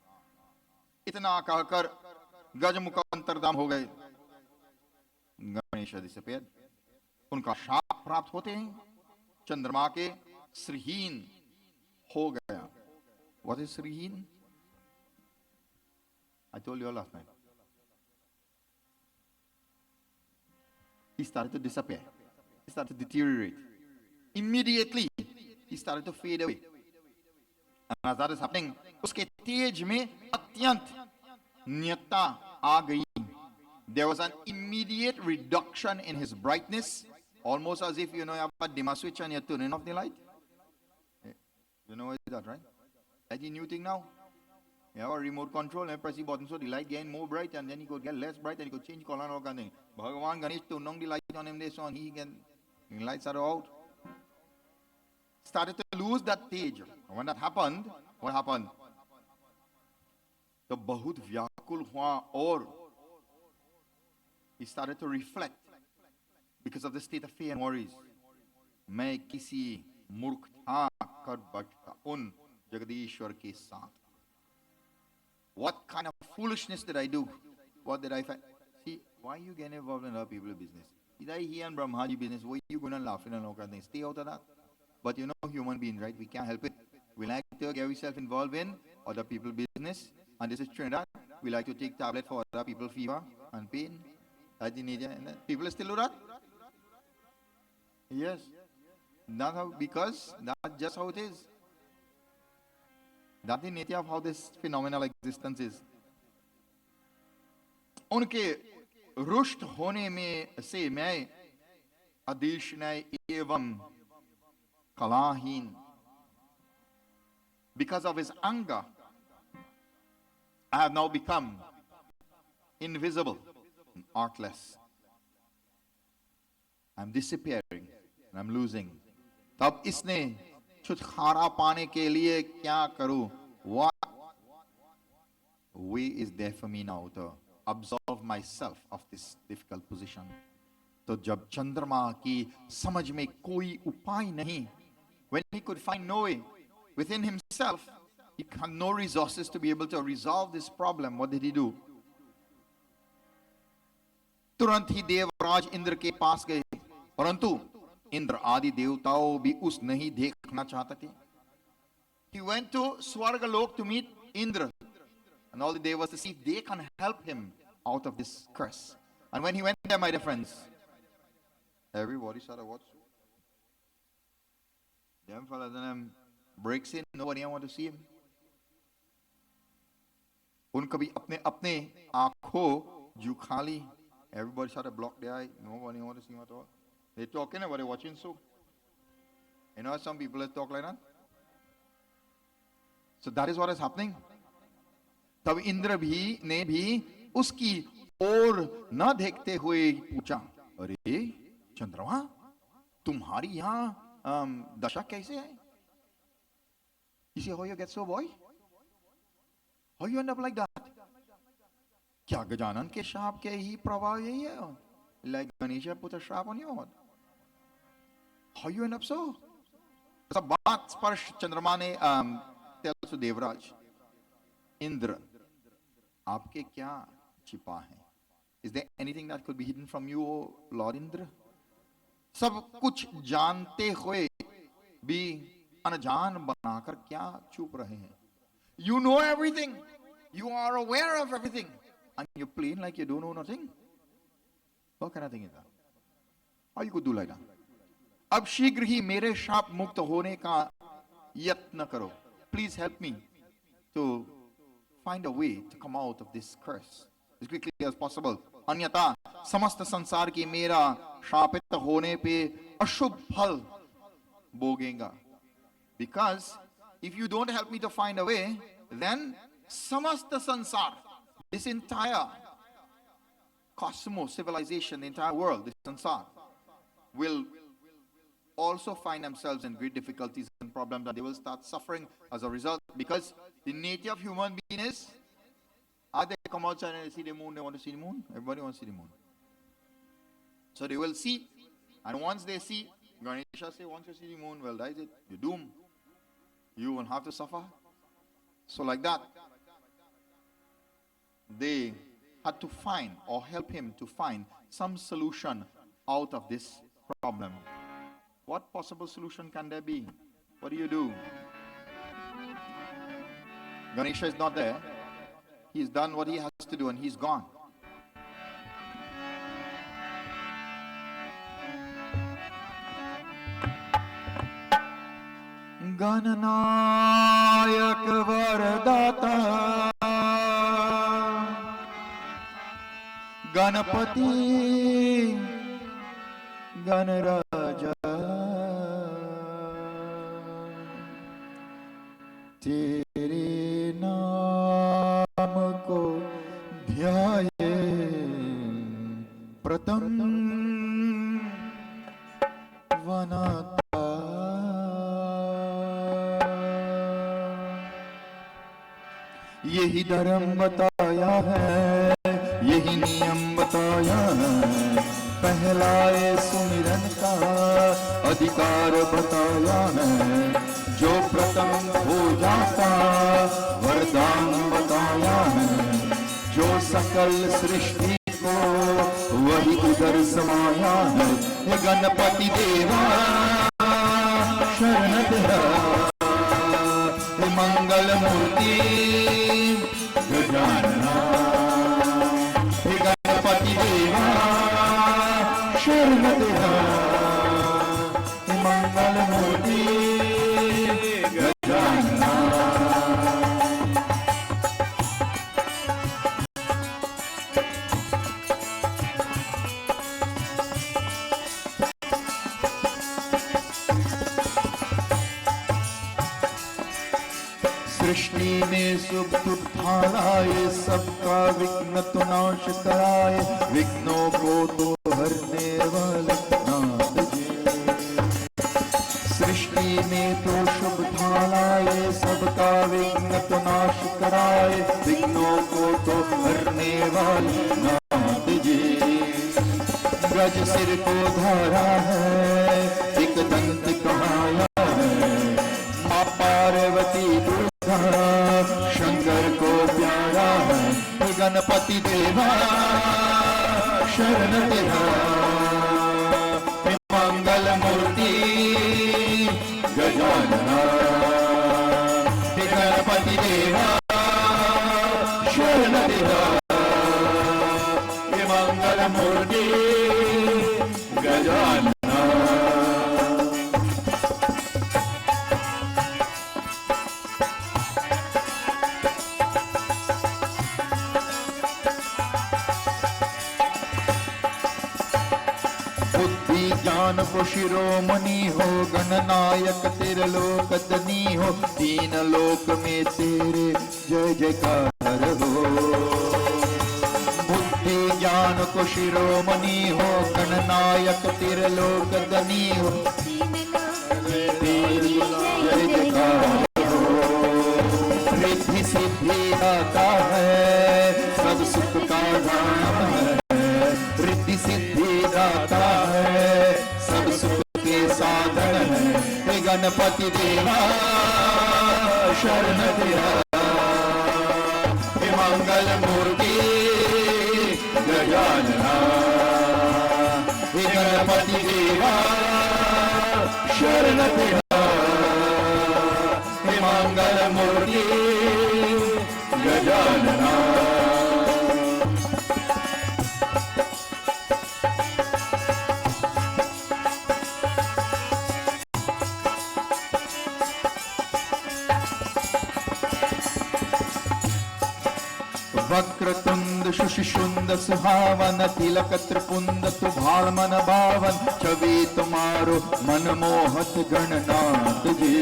इतना कहकर गजमुख अंतर्धान हो गए. Ganesh disappeared. उनका शाप प्राप्त होते हैं चंद्रमा के श्रीहीन हो गया. What is Srihin? I told you all last night. He started to disappear. He started to deteriorate. Immediately, he started to fade away. And as that is happening, उसके तेज में अत्यंत न्यता आ गई. There was an immediate reduction in his brightness, almost as if you have a dimmer switch and you're turning off the light. You know what is that, right? That's the new thing now. You have a remote control and press the button so the light getting more bright and then he could get less bright and he could change color and all kind of thing. Bhagavan Ganesh turned on the light on him this on, the lights are out. Started to lose that stage. When that happened, what happened? The bahut vyakul hua or he started to reflect because of the state of fear and worries. मैं किसी मूर्ख था कर बैठा उन जगदीश्वर के साथ. What kind of foolishness did I do? What did I find? See, why you get involved in other people's business? Either he and Brahmaji business, why you going to laugh and all kind of things? Stay out of that. But human beings, right? We can't help it. We like to get ourselves involved in other people's business. And this is Trinidad. We like to take tablet for other people's fever and pain. That's the nature. And people still do that? Yes. Not how, because that's just how it is. That's the nature of how this phenomenal existence is. उनके रुष्ट होने में से मैं अधीशनय एवं कलाहीन Because of his anger, I have now become invisible and artless. I'm disappearing and I'm losing. तब इसने छुटकारा पाने के लिए क्या करूं? What way is there for me now to absolve myself of this difficult position? तो जब चंद्रमा की समझ में कोई उपाय नहीं, when he could find no way within himself, he had no resources to be able to resolve this problem. What did he do? तुरंत ही देवराज इंद्र के पास गए, परंतु इंद्र आदि देवताओं भी उस नहीं देखना चाहते थे. He went to Swargalok to meet Indra and all the devas to see if they can help him out of this curse. And when he went there, my dear friends, everybody started watching. Them fellas and them breaks in, nobody want to see him. उनका भी अपने अपने आंखों झुका ली. Everybody started to block their eye. Nobody want to see him at all. They're talking about it, watching so. You know, some people talk like that. So that is what is happening. तब इंद्र भी ने भी उसकी ओर न देखते हुए पूछा, अरे चंद्रमा, तुम्हारी यहाँ दशा कैसे है? You see how you get so, boy? How you end up like that? क्या गजानन के शाप के ही प्रभाव यही है? Like Ganesh put a shrap on your head. How you end up so? सब बात स्पर्श चंद्रमा ने tells to देवराज, इंद्र, आपके क्या छिपा है? Is there anything that could be hidden from you, O Lord Indra? सब कुछ जानते हुए भी अनजान बनाकर क्या चुप रहे हैं? You know everything. You are aware of everything. And you're playing like you don't know nothing. What kind of thing is that? How you could do like that? अब शीघ्र ही मेरे शाप मुक्त होने का यत्न करो. Please help me to find a way to come out of this curse as quickly as possible. अन्यथा समस्त संसार की मेरा शापित होने पे अशुभ फल भोगेगा. Because if you don't help me to find a way, then samasta sansar, this entire cosmos, civilization, the entire world, this sansar, will also find themselves in great difficulties and problems, and they will start suffering as a result. Because the nature of human being is, they come outside and see the moon, they want to see the moon. Everybody wants to see the moon. So they will see, and once they see, Ganesh say, once you see the moon, well, that is it, you're doomed. You will have to suffer. So like that, they had to find or help him to find some solution out of this problem. What possible solution can there be? What do you do? Ganesha is not there. He's done what he has to do and he's gone. Gananayak Varadata Ganapati Ganaraja तेरे नाम को ध्याये प्रथम वनाता यही धर्म बताया है, यही नियम बताया है, पहलाए सुमिरन का अधिकार बताया है, जो प्रथम हो जाता वरदान बताया है, जो सकल सृष्टि को वही उधर समाया है, हे गणपति देवा शरण तेरा, हे मंगल मूर्ति गजानना, हे गणपति देवा शरण तेरा, हे मंगल मूर्ति गजानना. सृष्टि में शुभ लाए, सबका विघ्न तो नाश कराए, विघ्नों को तो हरने वाले नाथ जी। सृष्टि में तो शुभ लाए, सबका विघ्न तो नाश कराए, विघ्नों को तो हरने वाले नाथ जी। ब्रज सिर को धारा है, एक दंत कहाया है, माँ पार्वती दुर्गा शंकर को प्यारा है। गणपति देवा शरण तेरा, मंगल मूर्ति गजानना। गणपति देवा शरण तेरा, मंगल मूर्ति गजानना। ज्ञान को शिरोमणि हो, गणनायक तेरे लोक धनी हो, तीन लोक में तेरे जय जयकार हो। बुद्धि ज्ञान को शिरोमणि हो, गणनायक तेरे लोक धनी हो, तेरे जय जयकार हो। रिद्धि सिद्धि दाता है, सब सुख का धाम है, रिद्धि सिद्धि दाता है, सब सुख के साधन है। हे गणपति देवा शरण तेरा, हे मंगल मूर्ति गजानना। हे गणपति देवा शरण तेरा, हे मंगल मूर्ति गजानना। वक्रतुंड सुशिशुंड सुहावन, तिलक त्रिपुंड तुभाल मन भावन, छवि तुम्हारो मनमोहत गणनाथ जी।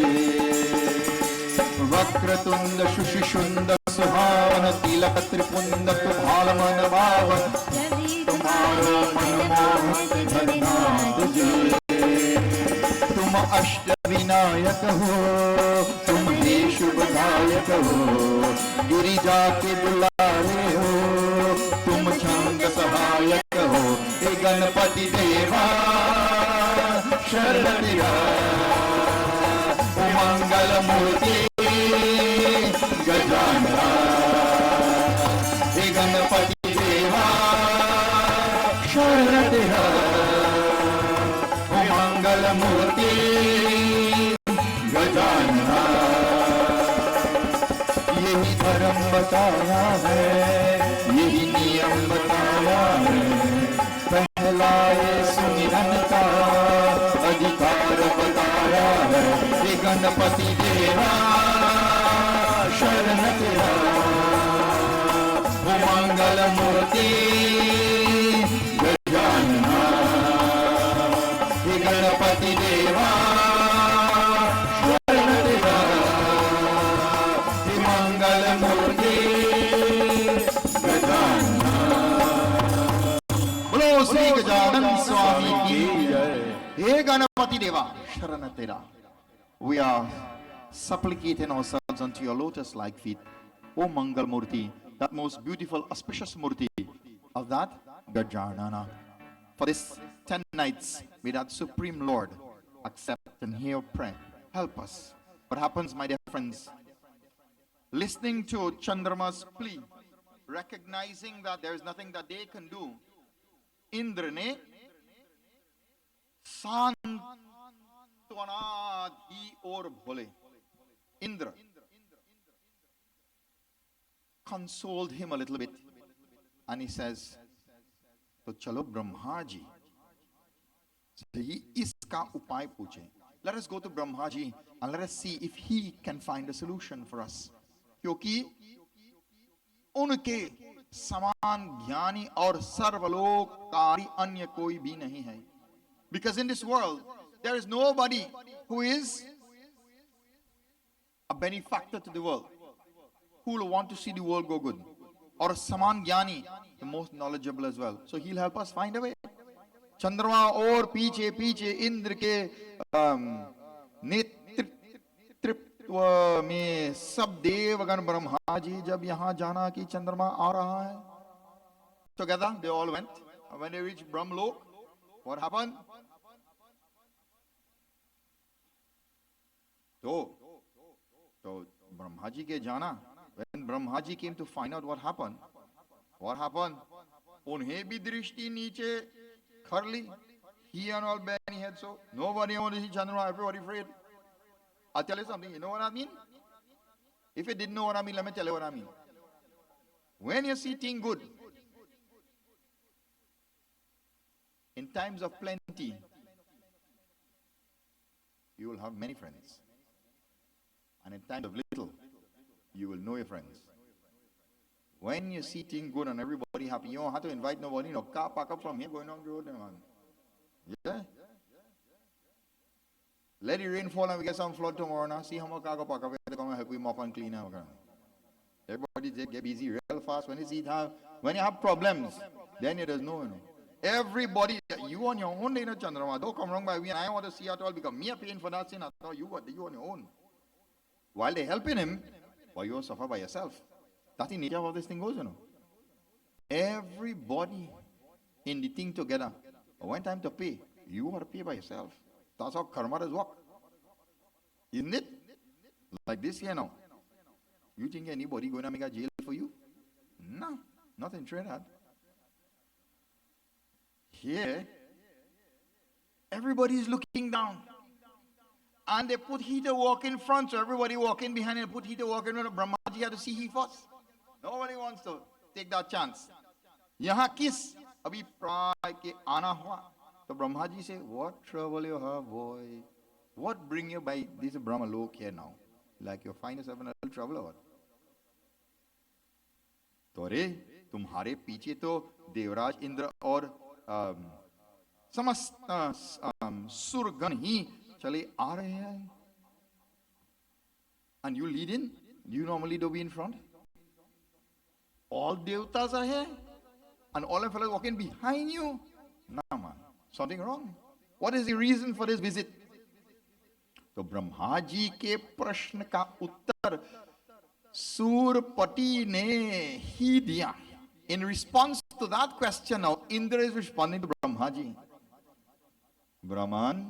वक्रतुंड सुशिशुंड सुहावन, तिलक त्रिपुंड तुभाल मन भावन, तुम्हारो मनमोहत गणनाथ जी। तुम अष्ट विनायक हो, तुम ही शुभदायक हो, गिरिजा के दुलारे हो, तुम छंद सहायक हो। हे गणपति देवा शरण तेरा, मंगल मूर्ति गजानना। हे गणपति देवा शरण तेरा, मंगल मूर्ति गजानना। यही धर्म बताया है, यही नियम बताया है, पहलाए सुमिरन का अधिकार बताया है। हे गणपति देवा शरण तेरा, मंगल मूर्ति गजानना। हे गणपति देवा शरण तेरा, मंगल मूर्ति गजानना। बोलो श्री गजानन स्वामी की जय। हे गणपति देवा शरण तेरा, we are supplicating ourselves unto your lotus-like feet, O Mangal Murti, that most beautiful, auspicious Murti of that Gajanana. For this 10 nights, may that Supreme Lord accept and hear prayer. Help us. What happens, my dear friends? Listening to Chandrama's plea, recognizing that there is nothing that they can do, Indra ne सांत्वना दी और बोले. Indra consoled him a little bit and he says, तो चलो ब्रह्मा जी से इसका उपाय पूछे. Let us go to Brahma ji and let us see if he can find a solution for us. क्योंकि उनके समान ज्ञानी और सर्वलोककारी अन्य कोई भी नहीं है. Because in this world there is nobody who is a benefactor to the world, who will want to see the world go good, or a Saman Gyani, the most knowledgeable as well. So he'll help us find a way. चंद्रमा और पीछे पीछे इंद्र के नेतृत्व में सब देवगण ब्रह्मा जी जब यहाँ जाना कि चंद्रमा आ रहा है. Together they all went. When they reached Brahmlok, what happened? So Brahma ji ke jana. When Brahma ji came to find out what happened? उन्हें भी दृष्टि नीचे कर ली. He and all bent head, so nobody wanted to see Chandra, everybody afraid. I'll tell you something, you know what I mean? If you didn't know what I mean, let me tell you what I mean. When you see things good, in times of plenty, you will have many friends. And in times of little, you will know your friends. When you see things good and everybody happy, you don't have to invite nobody. No car park up from here going on the road, man. Yeah. Let the rain fall and we get some flood tomorrow now. See how much car park up here to come and help we mop and clean out. Everybody get busy real fast. When you have problems, then you just know. Everybody, you on your own, Chandrama. Don't come wrong by me. And I want to see at all because me are paying for that sin. I thought you on your own. While they're helping him, but you will suffer by yourself. That's the nature of how this thing goes, Everybody in the thing together. But when time to pay, you want to pay by yourself. That's how karma does work. Isn't it? Like this here now. You think anybody going to make a jail for you? No, not in Trinidad. Here, everybody is looking down. And they put heater walk in front, so everybody walking behind and put heater walk in front. Brahmaji had to see he first. Nobody wants to take that chance. Yahan kiss abhi pray ke aana hua. So Brahmaji say, what trouble you have, boy? What bring you by this Brahma Lok here now? Like you find yourself in a little trouble or what? तो रे तुम्हारे पीछे तो देवराज इंद्र और समस्त सुरगण ही चले आ रहे हैं. And you lead in? You normally do be in front? All devatas are here? And all the fellows walking behind you? Nah, man. Something wrong. What is the reason for this visit? तो ब्रह्मा जी के प्रश्न का उत्तर सूरपति ने ही दिया. In response to that question now, Indra is responding to Brahma ji. Brahman,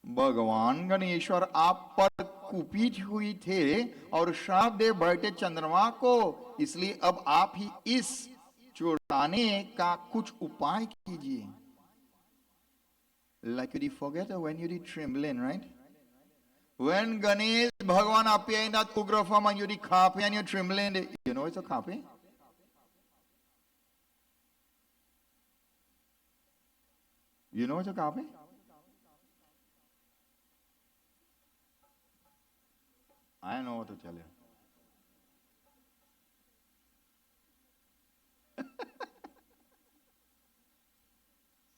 भगवान गणेश्वर आप पर कुपित हुई थे और श्राप दे बैठे चंद्रमा को, इसलिए अब आप ही इस छुड़ाने का कुछ उपाय कीजिए. Like you did forget or when you did trembling, right? When Ganesh Bhagavan appeared in that ugra form and you did kape and you're trembling, you know it's a kape? You know it's a kape? I don't know what to tell you.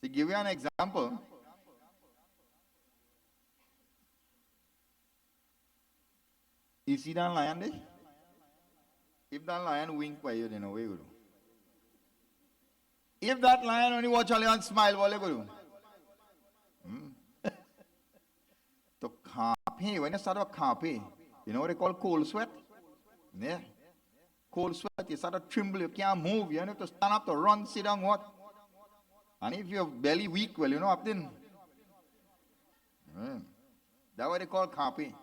To give you an example, you see that lion there? If that lion wink by you, then away you go. If that lion only watch all and smile, what you go do? So kape, when you start with kape, you know what they call cold sweat? Yeah. Cold sweat, you start to tremble, you can't move, you have to stand up, to run, sit down, what? And if you're belly weak, well, you know, up then. That's what they call kape.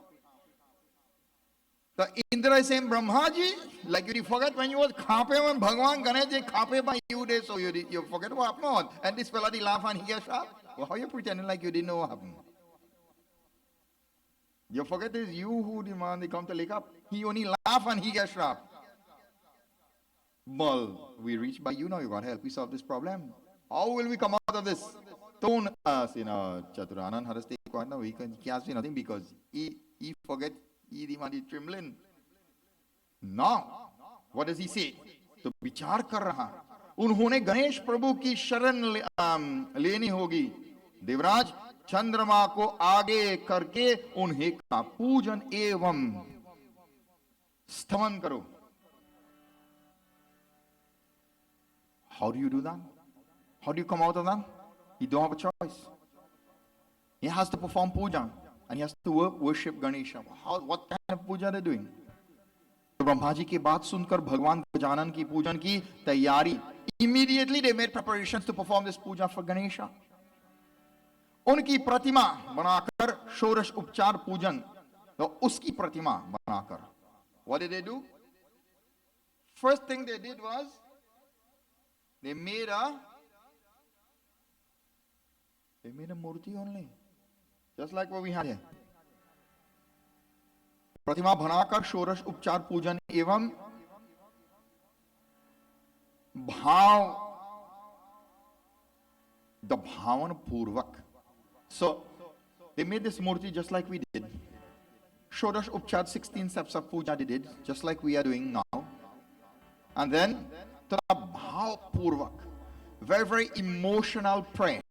So Indra is saying, Brahmaji, like you forget when you was kape, when Bhagavan Ganesh did kape by you day, so you forget what happened. And this fella did laugh and he gets sharp. Well, how you pretending like you didn't know what happened? You forget it's you who demand they come to lake up. He only laugh and he gets sharp. Well, we reach by you now, you got to help me solve this problem. How will we come out of this? Don't ask, Chaturanan had to stay quiet now. He can't say nothing because he forget, he demanded trembling. Now, what does he say? तो विचार कर रहा. उन्होंने गणेश प्रभु की शरण लेनी होगी. देवराज, चंद्रमा को आगे करके उन्हें का पूजन एवं स्तमन करो. How do you do that? How do you come out of that? You don't have a choice. He has to perform puja and he has to worship Ganesha. What kind of puja are they doing? तो ब्रह्मा जी की बात सुनकर भगवान गजानन की पूजन की तैयारी. Immediately they made preparations to perform this puja for Ganesha. उनकी प्रतिमा बनाकर षोडश उपचार पूजन, तो उसकी प्रतिमा बनाकर what did they do? First thing they did was they made a murti only, just like what we had here. प्रतिमा बनाकर षोडश उपचार पूजन एवं भावन पूर्वक. So they made this murti just like we did. Shodash Upchad, 16 steps of puja they did, just like we are doing now. And then Bhav Purvak, very, very emotional prayer.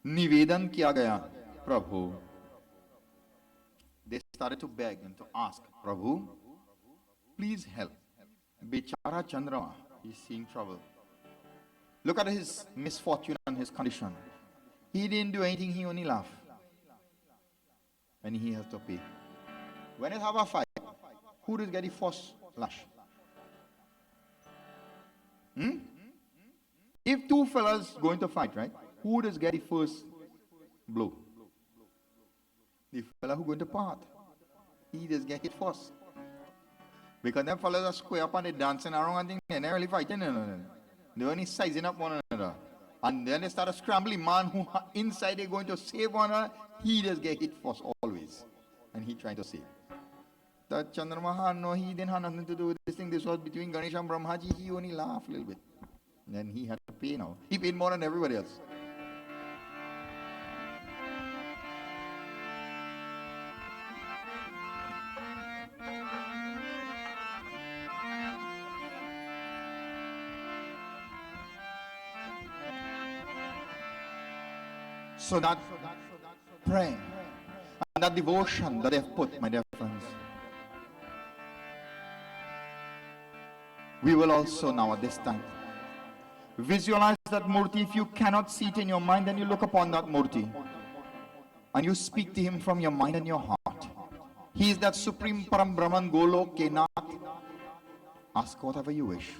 Nivedan kiya gaya, Prabhu. They started to beg and to ask, Prabhu, please help. Bechara Chandrama, he's seeing trouble. Look at his misfortune and his condition. He didn't do anything, he only laughed. And he has to pay. When it have a fight, who does get the first lash? If two fellas going to fight, right? Who does get the first blow? The fella who going to part. He does get hit first. Because them fellas are square up and they dancing around and things, they're not really fighting. They're only sizing up one another. And then they start a scrambling. Man who inside they're going to save one another, he does get hit first always. And he trying to save. That Chandramaha, no, he didn't have nothing to do with this thing. This was between Ganesh and Brahmaji. He only laughed a little bit. And then he had to pay now. He paid more than everybody else. So that prayer and that devotion that they've put, my dear friends, we will also now at this time visualize that murti. If you cannot see it in your mind, then you look upon that murti and you speak to him from your mind and your heart. He is that supreme Param Brahman Golok Kenath. Ask whatever you wish.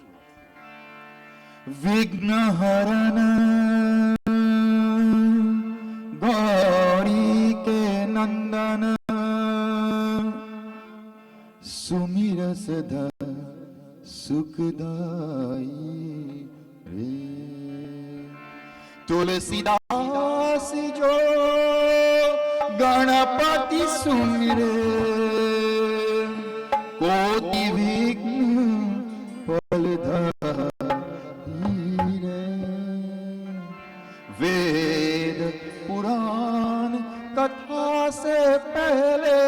Vigna Harana Gauri ke Nandana Sumira Sada Sukhdai Re Tulsidas jo Ganapati Sumire Koti Vigna Paldhari Re Ved पुराण कथा से पहले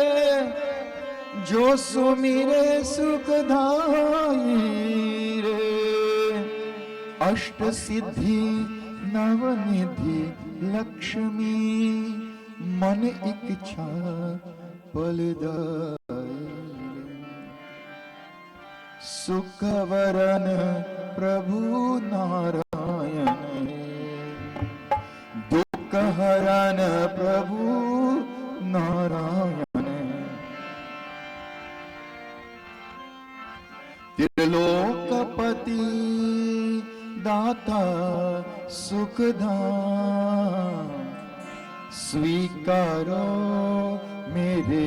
जो Sumire सुखदाई रे अष्ट सिद्धि नवनिधि लक्ष्मी मन इच्छा फलदाई सुखवरन प्रभु नारायण हरण प्रभु नारायण त्रिलोकपति दाता सुखधाम स्वीकारो मेरे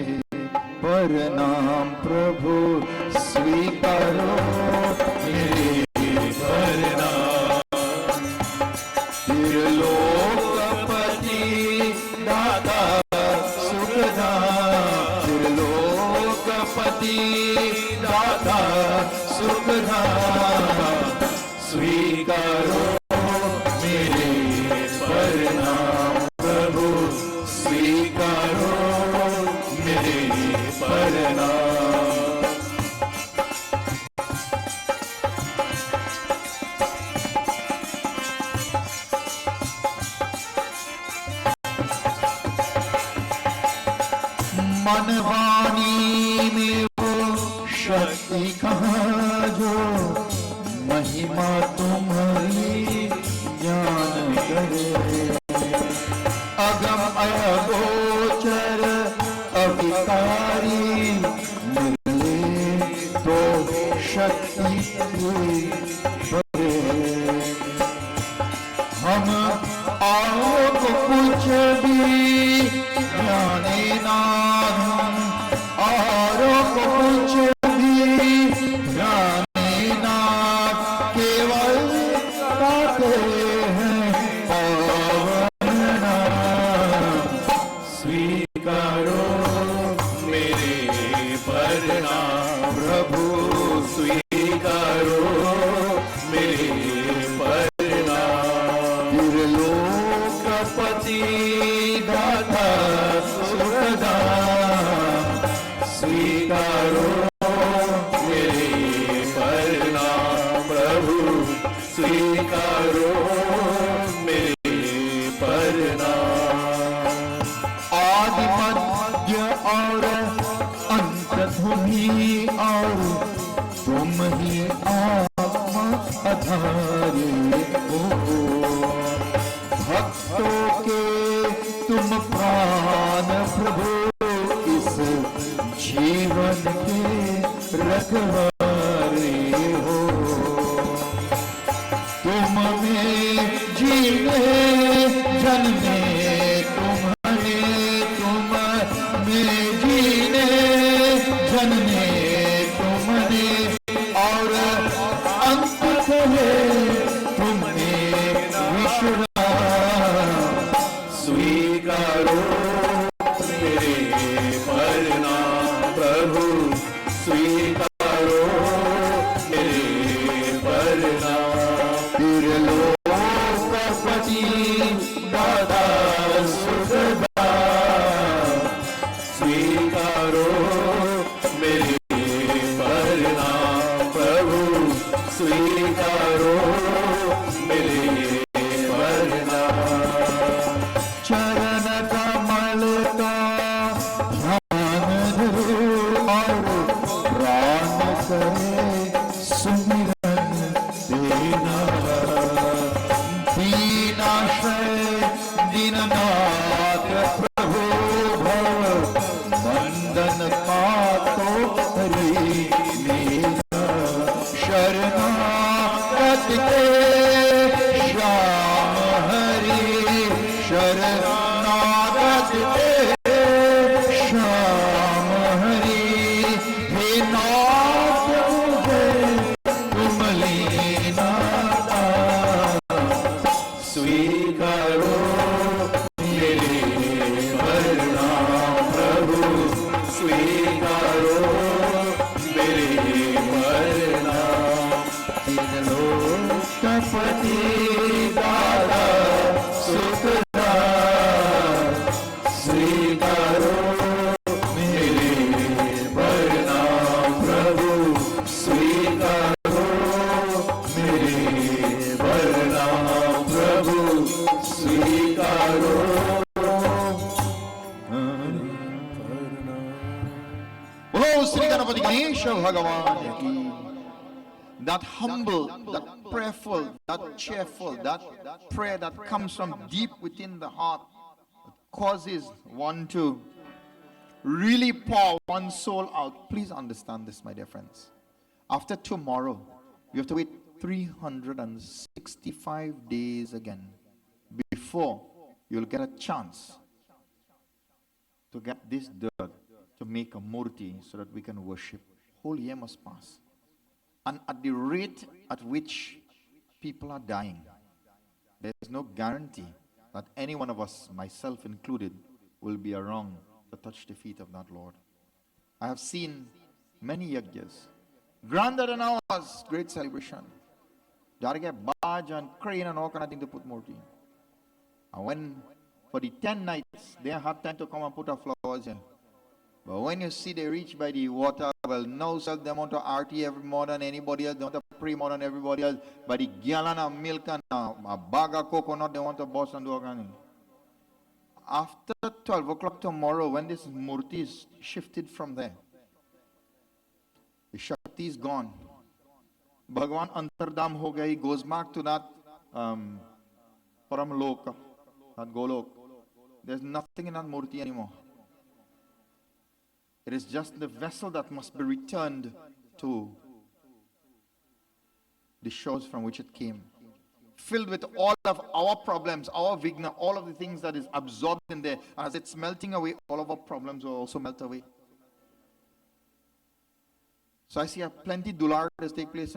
प्रणाम प्रभु स्वीकारो मेरे प्रणाम त्रिलोकपति दाता सुखधाम त्रिलोकपति दाता सुखधाम स्वीकारो मेरे प्रणाम प्रभु स्वीकारो मेरे प्रणाम मन वाणी में वो शक्ति कहाँ जो महिमा तुम्हारी ज्ञान करे। अगम अगोचर अविकारी मिले तो शक्ति बड़े। हम आओ तो कुछ भी ज्ञाने ना हम औरों को कुछ भी ज्ञाने ना केवल गाते हैं पावन नाम। स्वीकारो मेरे प्रणाम प्रभु, स्वीकारो मेरे प्रणाम। त्रिलोकपति दाता सुखदाता, स्वीकारो मेरे प्रणाम प्रभु, स्वीकारो मेरे प्रणाम। आदि मध्य और अंत तुम ही और तुम ही आत्मा आधारे हो। भक्तों के तुम प्राण प्रभु, इस जीवन के रखवारे हो। तुम में जीने जन्मे तुम्हारे, तुम में जीने जन्मे तुमने और अंत कहे तुमने विश्राम। स्वीकारो मेरे प्रणाम प्रभु, स्वीकारो मेरे प्रणाम। त्रिलोकपति दाता सुखदा, स्वीकारो मेरे प्रणाम प्रभु, स्वीकारो मेरे प्रणाम। चरण कमल का ध्यान धरो और प्राण करे सुमिरन देना। दीनाश्रय दीननाथ प्रभु भव, बंधन का तो हरि मेरा। शरणागत के श्याम हरि, शरणागत के श्याम हरि। हे नाथ मुझे तुम लीना, स्वीकारो मेरे प्रणाम प्रभु, स्वीकारो मेरे प्रणाम। त्रिलोकपति दाता सुखदा, स्वीकारो मेरे प्रणाम प्रभु, स्वीकारो मेरे प्रणाम प्रभु, स्वीकारो। बोलो श्री गणपति गणेश भगवान की। That humble, that prayerful, that cheerful, that prayer that comes from deep within the heart causes one to really pour one's soul out. Please understand this, my dear friends. After tomorrow, you have to wait 365 days again before you'll get a chance to get this dirt to make a murti so that we can worship. Whole year must pass. And at the rate at which people are dying, there is no guarantee that any one of us, myself included, will be around to touch the feet of that Lord. I have seen many yajnas, grander than ours, great celebration. They get barge and crane and all kind of thing to put murti. And when, for the 10 nights, they have time to come and put our flowers in. But when you see they reach by the water, well, now sell them want to RT every more than anybody else. They want to pray more than everybody else. By the gallon of milk and a bag of coconut, they want to bust and do organic. after 12 o'clock tomorrow, when this murti is shifted from there, the Shakti is gone. Bhagwan Antardam ho gaya, he goes back to that Param Loka, that Golok. There's nothing in that murti anymore. It is just the vessel that must be returned to the shores from which it came, filled with all of our problems, our vigna, all of the things that is absorbed in there. As it's melting away, all of our problems will also melt away. So I see plenty dular that take place.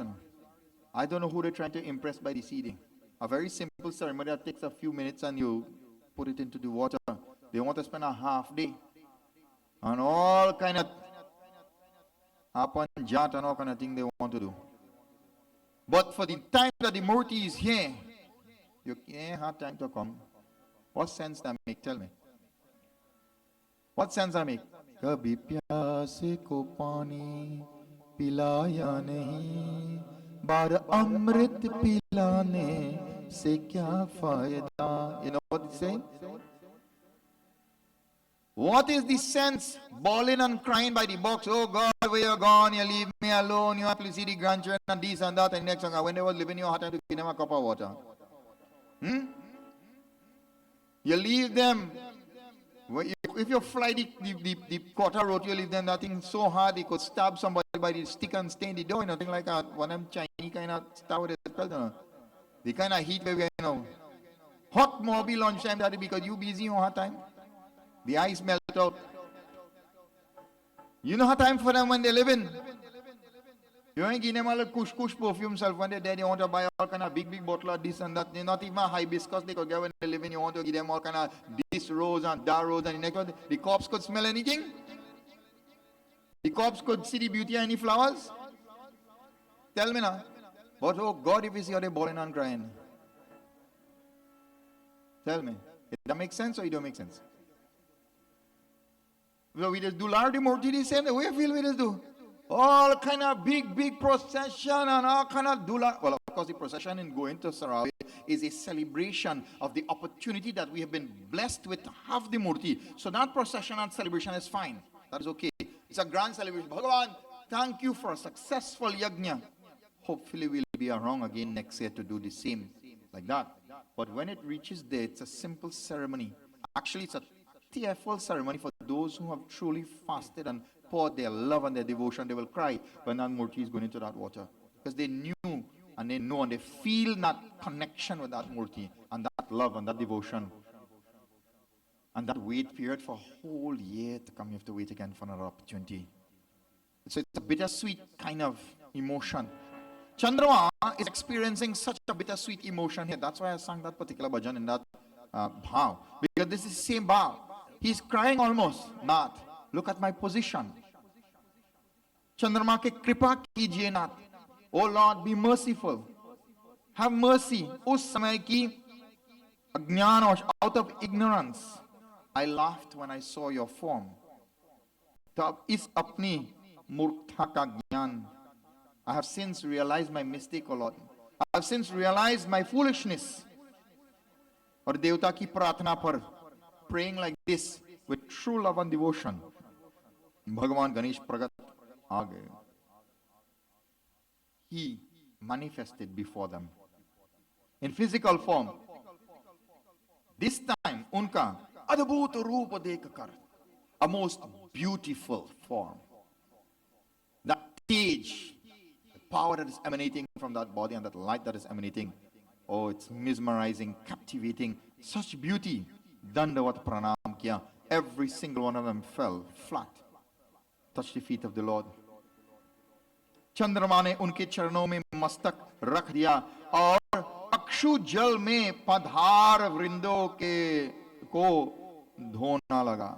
I don't know who they're trying to impress by the seeding. A very simple ceremony that takes a few minutes and you put it into the water. They want to spend a half day and all kind of upon jat and all kind of thing they want to do. But for the time that the murti is here, you can't have time to come. What sense that make? Tell me. What sense that make? Kabhi pyase ko pani pilaya nahi, bar amrit pilane se kya fayda? You know what it's saying? What is the sense bawling and crying by the box? Oh God, where you're gone, you leave me alone, you have to see the grandchildren and this and that and next and when they were living, you had to give them a cup of water. You leave them. If you fly the quarter road, you leave them that thing so hard they could stab somebody by the stick and stain the door, nothing like that. One of them Chinese kind of stab with the belt, the kind of heat where we hot mobile lunchtime that because you busy on hot time. The ice melt out. You know how time for them when they live in. You ain't give them all the kush perfume self when they're dead. You want to buy all kind of big bottle of this and that. They're not even hibiscus they could get when they live in. You want to give them all kind of this rose and that rose and the next one. The corpse could smell anything. The corpse could see the beauty of any flowers. Tell me now. But oh God, if you see how they're bawling and crying. Tell me. Does that make sense or it don't make sense? So we just do large murti the same way. Feel we just do all kind of big procession and all kind of do. Well, of course, the procession in going to Sarawak is a celebration of the opportunity that we have been blessed with to have the murti. So that procession and celebration is fine. That is okay. It's a grand celebration. Bhagavan, thank you for a successful yajna. Hopefully, we'll be around again next year to do the same like that. But when it reaches there, it's a simple ceremony. Actually, it's a tearful ceremony for those who have truly fasted and poured their love and their devotion. They will cry when that murti is going into that water because they knew and they know and they feel that connection with that murti and that love and that devotion and that wait period for a whole year to come. You have to wait again for another opportunity. So it's a bittersweet kind of emotion. Chandrama is experiencing such a bittersweet emotion here. That's why I sang that particular bhajan in that bhav, because this is the same bhav. He's crying almost. Nath, look at my position. Chandrama ke kripa kijiye Nath. Oh Lord, be merciful. Have mercy. Us samay ki ajnana, out of ignorance, I laughed when I saw your form. Tab is apni murkha ka jnan. I have since realized my mistake, O Lord. I have since realized my foolishness. Or Devta ki pratna par, praying like this with true love and devotion. Bhagavan Ganesh Pragat Aage. He manifested before them in physical form. This time, unka adbhut roop dekh kar, a most beautiful form. That stage, the power that is emanating from that body and that light that is emanating, oh, it's mesmerizing, captivating, such beauty. Dandavat pranam kiya. Every single one of them fell flat, touched the feet of the Lord. Chandrama ne unke charanon mein mastak rakh diya aur akshu jal mein padhar vrindo ke ko dhona laga.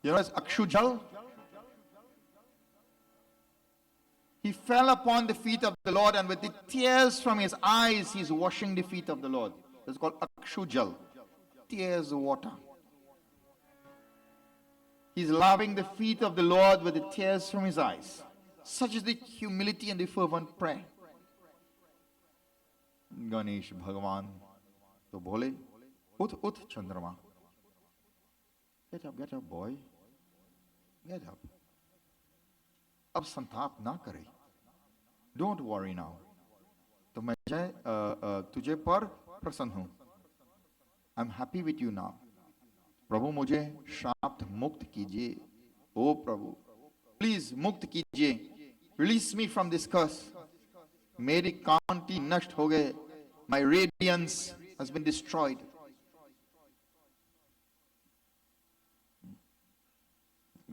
You know, it's akshu jal. He fell upon the feet of the Lord, and with the tears from his eyes, he's washing the feet of the Lord. It's called akshu jal. Tears of water. He's laving the feet of the Lord with the tears from his eyes. Such is the humility and the fervent prayer. Ganesh Bhagavan to bole, ut Chandrama. get up, boy. Get up. अब संताप ना करे. Don't worry now. तो मैं तुझे पर प्रसन्न हूं. I'm happy with you now. प्रभु मुझे श्राप मुक्त कीजिए. ओ प्रभु, प्लीज मुक्त कीजिए. Release me from this curse. मेरी कांति नष्ट हो गए. My radiance has been destroyed.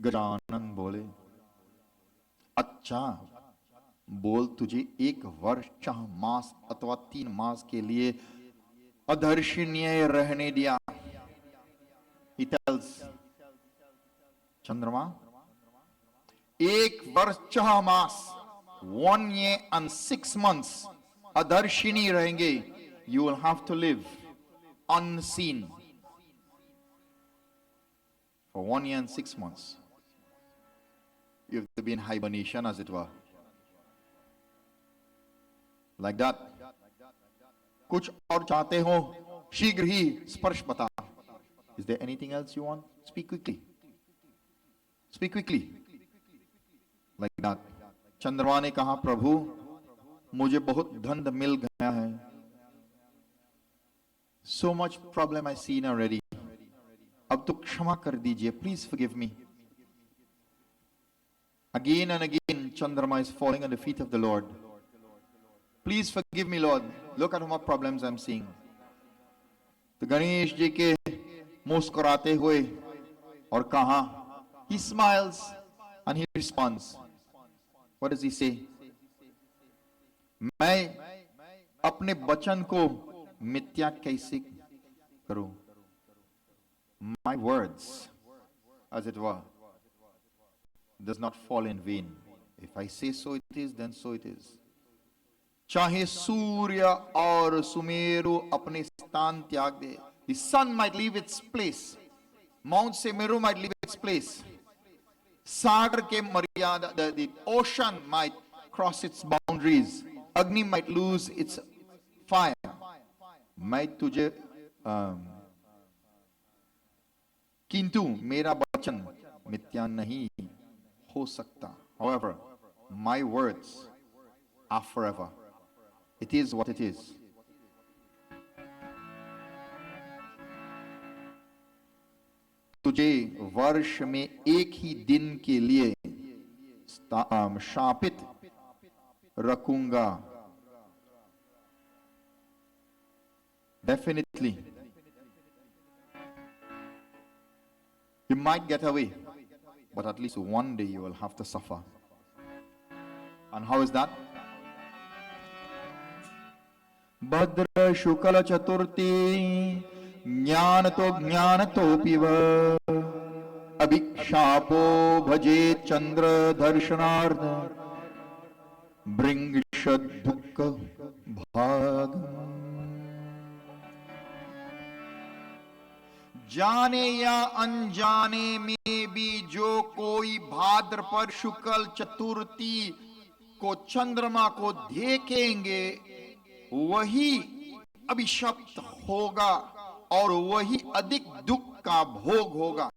Gajanan बोले, अच्छा, बोल तुझे 1 वर्ष 4 मास अथवा 3 मास के लिए अदर्शनीय रहने दिया. He tells चंद्रमा, 1 वर्ष 4 मास, 1 year and 6 months अदर्शनी रहेंगे. You will have to live unseen for 1 year and 6 months. You have to be in hibernation, as it were. Like that. कुछ और चाहते हो, शीघ्र ही स्पर्श बता. Is there anything else you want? Speak quickly. Speak quickly. Like that. चंद्रमा ने कहा, प्रभु मुझे बहुत धन मिल गया है. So much problem I seen already. अब तो क्षमा कर दीजिए. Please forgive me. Again and again, Chandrama is falling at the feet of the Lord. Please forgive me, Lord. Look at what problems I'm seeing. तो गणेश जी के मुस्कुराते हुए और कहा, he smiles and he responds. What does he say? मैं अपने वचन को मिथ्या कैसे करूं? My words, as it were, does not fall in vain. If I say so it is, then so it is. चाहे सूर्य और सुमेरु अपने स्थान त्याग दे. The sun might leave its place. Mount Sumeru might leave its place. सागर के मर्यादा, the ocean might cross its boundaries. Agni might lose its fire. मैं तुझे किंतु मेरा वचन मिथ्या नहीं हो सकता. However, my words are forever. It is what it is. तुझे वर्ष में एक ही दिन के लिए शापित रखूंगा. Definitely. You might get away, but at least one day you will have to suffer. And how is that? भद्र शुक्ल चतुर्थी ज्ञान तो पिव अभिक्षापो भजे चंद्र दर्शनार्थ भृंगश दुख भाग. जाने या अनजाने में भी जो कोई भाद्रपद शुक्ल चतुर्थी को चंद्रमा को देखेंगे वही अभिशप्त होगा और वही अधिक दुख का भोग होगा.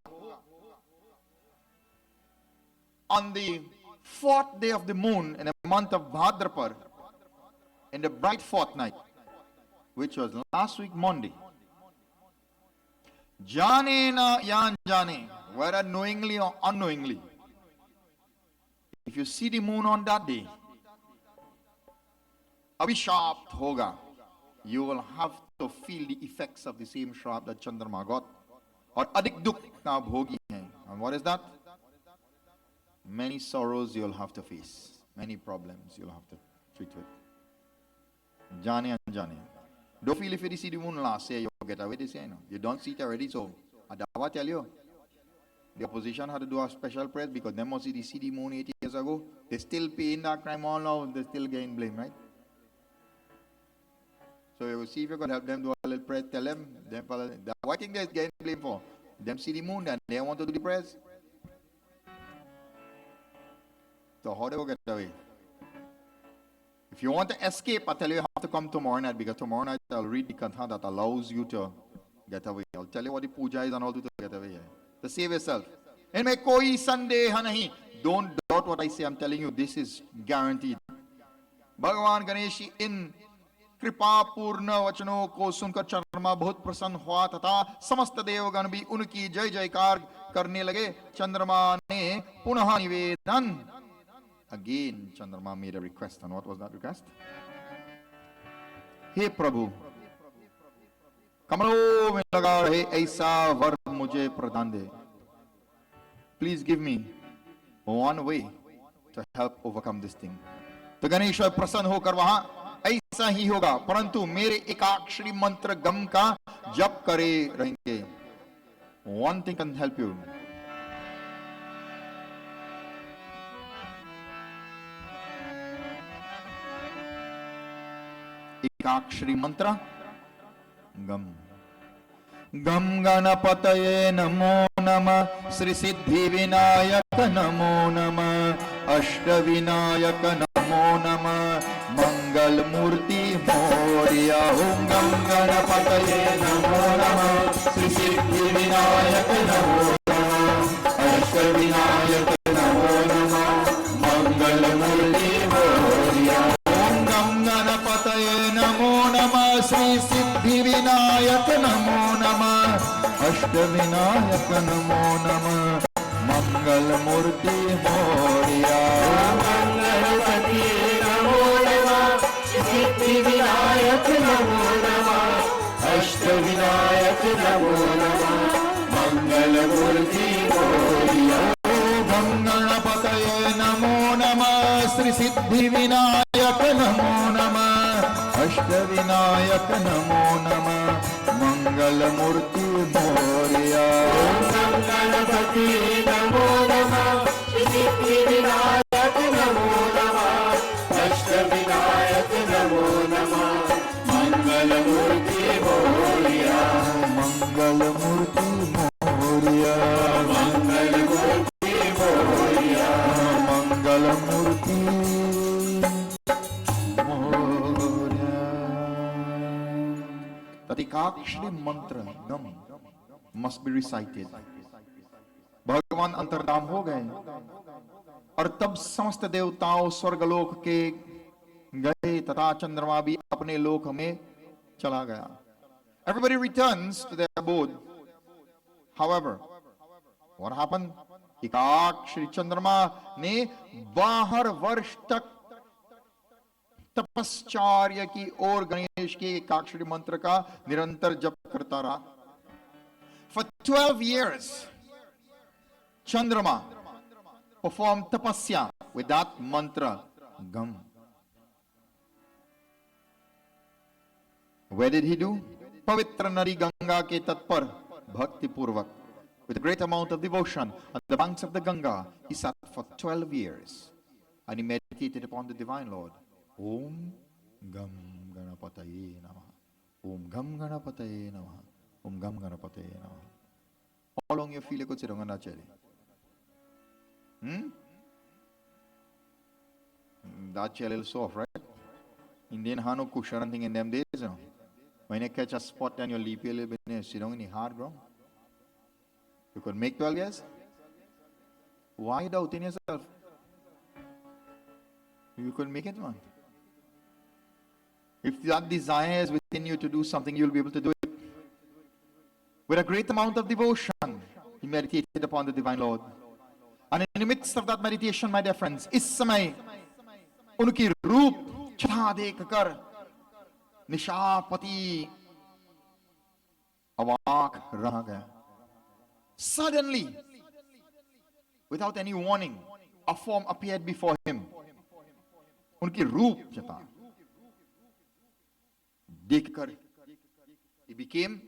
On the 4th day of the moon in the month of Bhadrapad, in the bright fortnight, which was last week Monday, जाने ना या अनजाने, whether knowingly or unknowingly, if you see the moon on that day, abhishapt hoga. You will have to feel the effects of the same shrap that Chandrama got. Or adik dukh ka bhogi hai. And what is that? Many sorrows you'll have to face. Many problems you'll have to treat with. Jane anjane. Don't feel if you see the moon last year, you'll get away this year. No. You don't see it already, so Adawa tell you. The opposition had to do a special press because they must see the moon 8 years ago. They still paying that crime all now. They still getting blame, right? So you will see if you can help them do a little press, tell them, what thing they're getting blamed for? Them see the moon and they want to do the press. So how they will get away? If you want to escape, I tell you, you have to come tomorrow night because tomorrow night I'll read the kantha that allows you to get away. I'll tell you what the puja is and all to get away. the Savior self. इनमें कोई संदेह नहीं. Don't doubt what I say. I'm telling you, this is guaranteed. भगवान गणेश इन कृपापूर्ण वचनों को सुनकर चंद्रमा बहुत प्रसन्न हुआ तथा समस्त देवगण भी उनकी जय जयकार करने लगे. चंद्रमा ने पुनः निवेदन. Again, Chandrama made a request. And what was that request? हे प्रभु, कमलों में लगा रहे ऐसा वर मुझे प्रदान दे. Please give me one way to help overcome this thing. तो गणेश प्रसन्न होकर वहां ऐसा ही होगा, परंतु मेरे एकाक्षरी मंत्र गम का जप करे रहेंगे. One thing can help you. एकाक्षरी मंत्र गम. गम गणपतये नमो नमः. श्री सिद्धि विनायक नमो नमः. अष्ट विनायक नमो नमः. मंगल मूर्ति मोरिया. ओम गम गणपतये नमो नमः. श्री सिद्धि विनायक नमो नमः. अष्ट विनायक नमो नमः. मंगल मूर्ति मोरिया. ओम गम गणपतये नमो नमः. श्री सिद्धि विनायक नमो नमः. अष्ट विनायक नमो नमः. मंगल मूर्ति मोरिया. गणपति नमो नमः. सिद्धि विनायक नमो नमः. अष्ट विनायक नमो नमः. मंगल मूर्ति मोरिया. ओम गणपतये नमो नमः. श्री सिद्धि विनायक नमो नमः. अष्ट विनायक नमो नमः. मंगल मूर्ति मोरिया. गणपति नमो नमः. सिद्धि विनायक नमो नमः. अष्ट विनायक नमो नमः. मंगल मूर्ति मोरिया. मंगल मूर्ति मोरिया. मंगल मूर्ति मोरिया. मंगल मूर्ति मोरिया. ततिकाक्षरी मंत्र गम must be recited. भगवान अंतर्धाम हो गए और तब समस्त देवताओं स्वर्गलोक के गए तथा चंद्रमा भी अपने लोक में चला गया. Everybody returns to their abode. However, what happened? एकाक्षरी चंद्रमा ने 12 वर्ष तक तपश्चर्या की और गणेश के एकाक्षरी मंत्र का निरंतर जप करता रहा. For 12 years, Chandrama performed tapasya with that mantra gam. Where did he do? Pavitra Nadi Ganga ke tat par bhakti purvak. With a great amount of devotion on the banks of the Ganga, he sat for 12 years and he meditated upon the Divine Lord. Om Gam Ganapataye Namaha. Om Gam Ganapataye Namaha. Om Gam Ganapataye Namaha. How long you feel like it's wrong? That chair is soft, right? Indian Hano cushion thing in them days, you know. When you catch a spot and you leap a little bit, you sit down in the hard ground. You could make 12 years. Why doubt in yourself? You could make it, man. If that desire is within you to do something, you'll be able to do it. With a great amount of devotion, he meditated upon the Divine Lord. And in the midst of that meditation, my dear friends, इस समय उनकी रूप छटा देखकर निशापति अवाक रह गया. Suddenly, without any warning, a form appeared before him. उनकी रूप छटा देखकर he became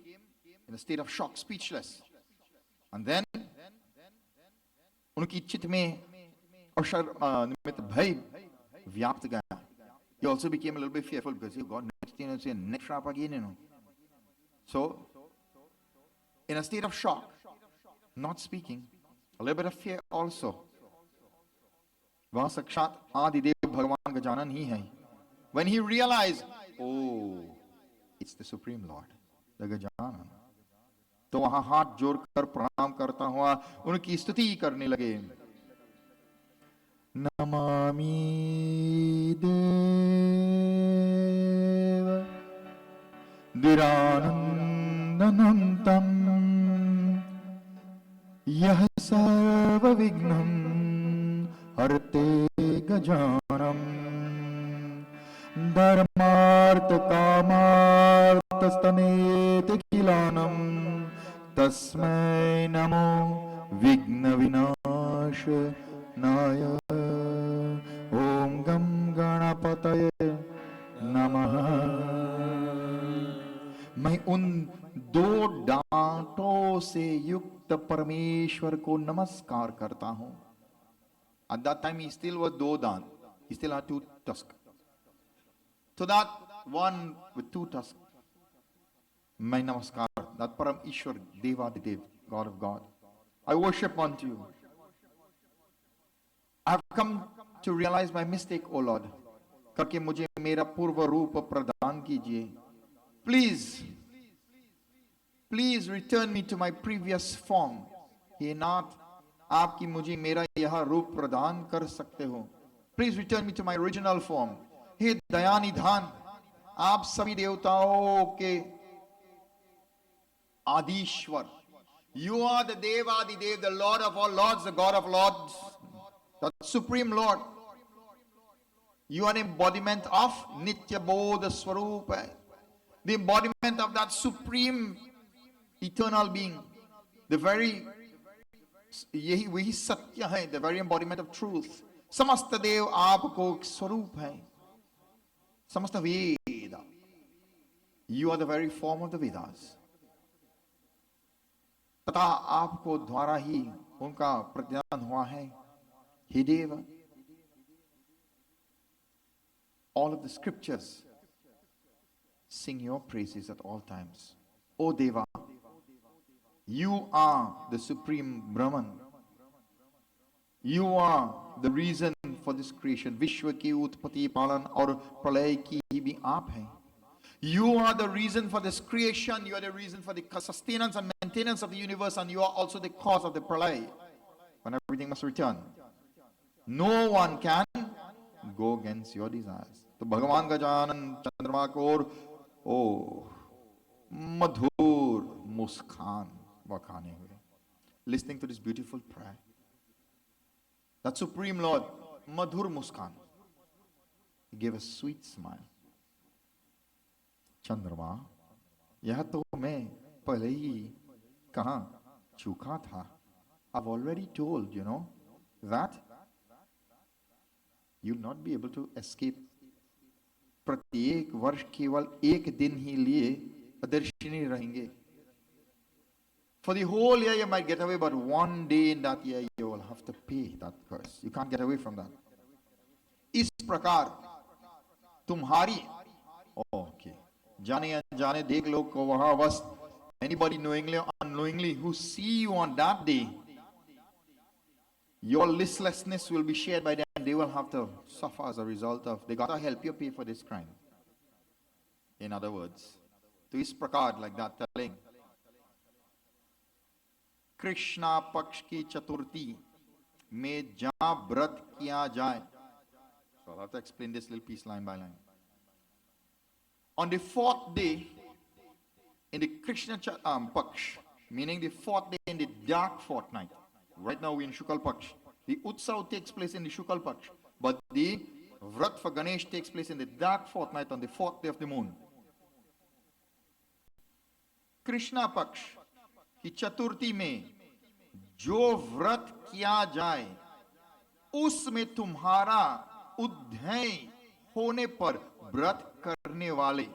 in a state of shock, speechless. And then उनकी चित्त में और निमित्त भय व्याप्त गया. He also became a little bit fearful because he got next sharp again, you know. So, in a state of shock, not speaking, a little bit of fear also. वहाँ साक्षात आदिदेव भगवान गजानन ही है. When he realized, oh, it's the Supreme Lord, the Gajanan. तो वहां हाथ जोड़कर प्रणाम करता हुआ उनकी स्तुति करने लगे। नमामि देव दिरानन्दनं यः सर्वविघ्नं हरते गजाननं धर्मार्थकामार्थस्तमेतिकिलानं तस्मै नमो विघ्नविनाशनाय। ॐ गं गणपतये नमः। मैं उन दो दांतों से युक्त परमेश्वर को नमस्कार करता हूं। At that time he still was दो दांत, he still had two tusks. To that one with two tusks, मैं नमस्कार, that परम ईश्वर देवादिदेव, God of God, I worship unto you. I have come to realize my mistake, O Lord. करके मुझे मेरा पूर्व रूप प्रदान कीजिए. Please return me to my previous form. हे नाथ, आपकी मुझे मेरा यह रूप प्रदान कर सकते हो. Please return me to my original form. हे दयानिधान, आप सभी देवताओं के Adishwar. You are the Devadidev, the Lord of all lords, the God of lords, the supreme Lord. You are an embodiment of Nitya Bodha Swarupa, the embodiment of that supreme eternal being, the very यही वही सत्य है, the very embodiment of truth. समस्त देव आपको स्वरूप है, समस्त वेद. You are the very form of the Vedas. तथा आपको द्वारा ही उनका प्रतिदान हुआ है. हे देव, all of the scriptures sing your praises at all times. O Deva, you are the supreme Brahman. You are the reason for this creation. विश्व की उत्पत्ति, पालन और प्रलय की भी आप हैं. You are the reason for this creation. You are the reason for the sustenance and maintenance of the universe, and you are also the cause of the pralay, when everything must return. No one can go against your desires. तो भगवान गजानन चंद्रमा को ओ मधुर मुस्कान बखाने हुए, listening to this beautiful prayer. That supreme Lord, Madhur Muskan, he gave a sweet smile. चंद्रमा, यह तो मैं पहले ही कहा चुका था. I've already told you know that you'll not be able to escape. प्रत्येक वर्ष केवल एक दिन ही लिए अदर्शनी रहेंगे. For the whole year you might get away, but one day in that year you will have to pay that curse. You can't get away from that. इस प्रकार तुम्हारी okay, जाने अनजाने देख लो को वहां बस, anybody knowingly or unknowingly who see you on that day, your listlessness will be shared by them. They will have to suffer as a result of, they gotta help you pay for this crime. In other words, to इस प्रकार, like that, telling Krishna पक्ष की चतुर्थी में जहां व्रत किया जाए. So I'll have to explain this little piece line by line. On the fourth day in the Krishna Paksh, meaning the fourth day in the dark fortnight. Right now we're in Shukal Paksh. The Utsav takes place in the Shukal Paksh, but the Vrat for Ganesh takes place in the dark fortnight on the fourth day of the moon. Krishna Paksh की चतुर्थी में जो व्रत किया जाए, उसमें तुम्हारा उदय होने पर व्रत करने वाले,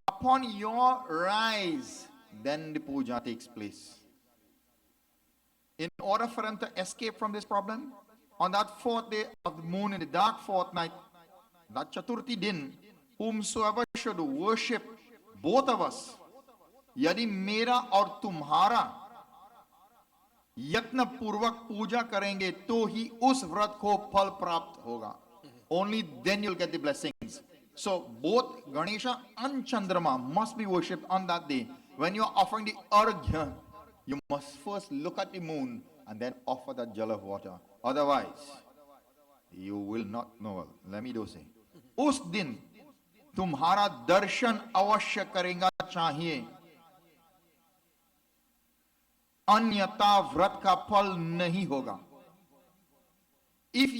upon your rise, then the puja takes place. In order for them to escape from this problem, on that fourth day of the moon in the dark fortnight, that Chaturthi din, whomsoever should worship both of us, यदि मेरा और तुम्हारा यत्न पूर्वक पूजा करेंगे तो ही उस व्रत को फल प्राप्त होगा. Only then you'll get the blessings. So both Ganesha and Chandrama must be worshipped on that day. When you are offering the arghya, you must first look at the moon and then offer that jal of water. Otherwise, you will not know. Let me do say. उस दिन तुम्हारा दर्शन अवश्य करेगा चाहिए, अन्यथा व्रत का फल नहीं होगा. If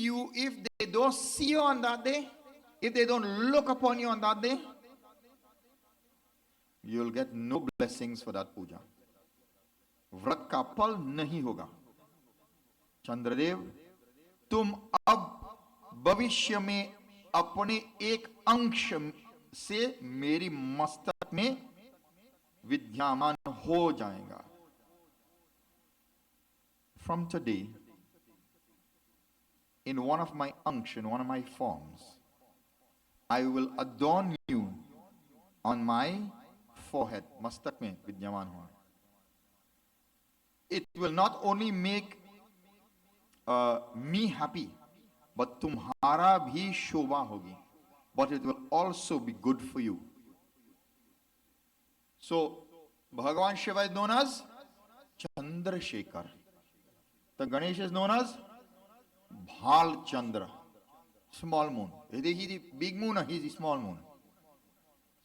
they don't see you on that day, if they don't look upon you on that day, you will get no blessings for that puja. व्रत का फल नहीं होगा. चंद्रदेव, तुम अब भविष्य में अपने एक अंश से मेरी मस्तक में विद्यमान हो जाएगा. From today, in one of my ansh, in one of my forms, I will adorn you on my forehead. Mastak mein vidyaman hua. It will not only make me happy, but तुम्हारा भी शोभा होगी. But it will also be good for you. So, Bhagavan Shiva is known as Chandrasekhar. The Ganesh is known as Bhal Chandra, small moon. He's the big moon, he's the small moon.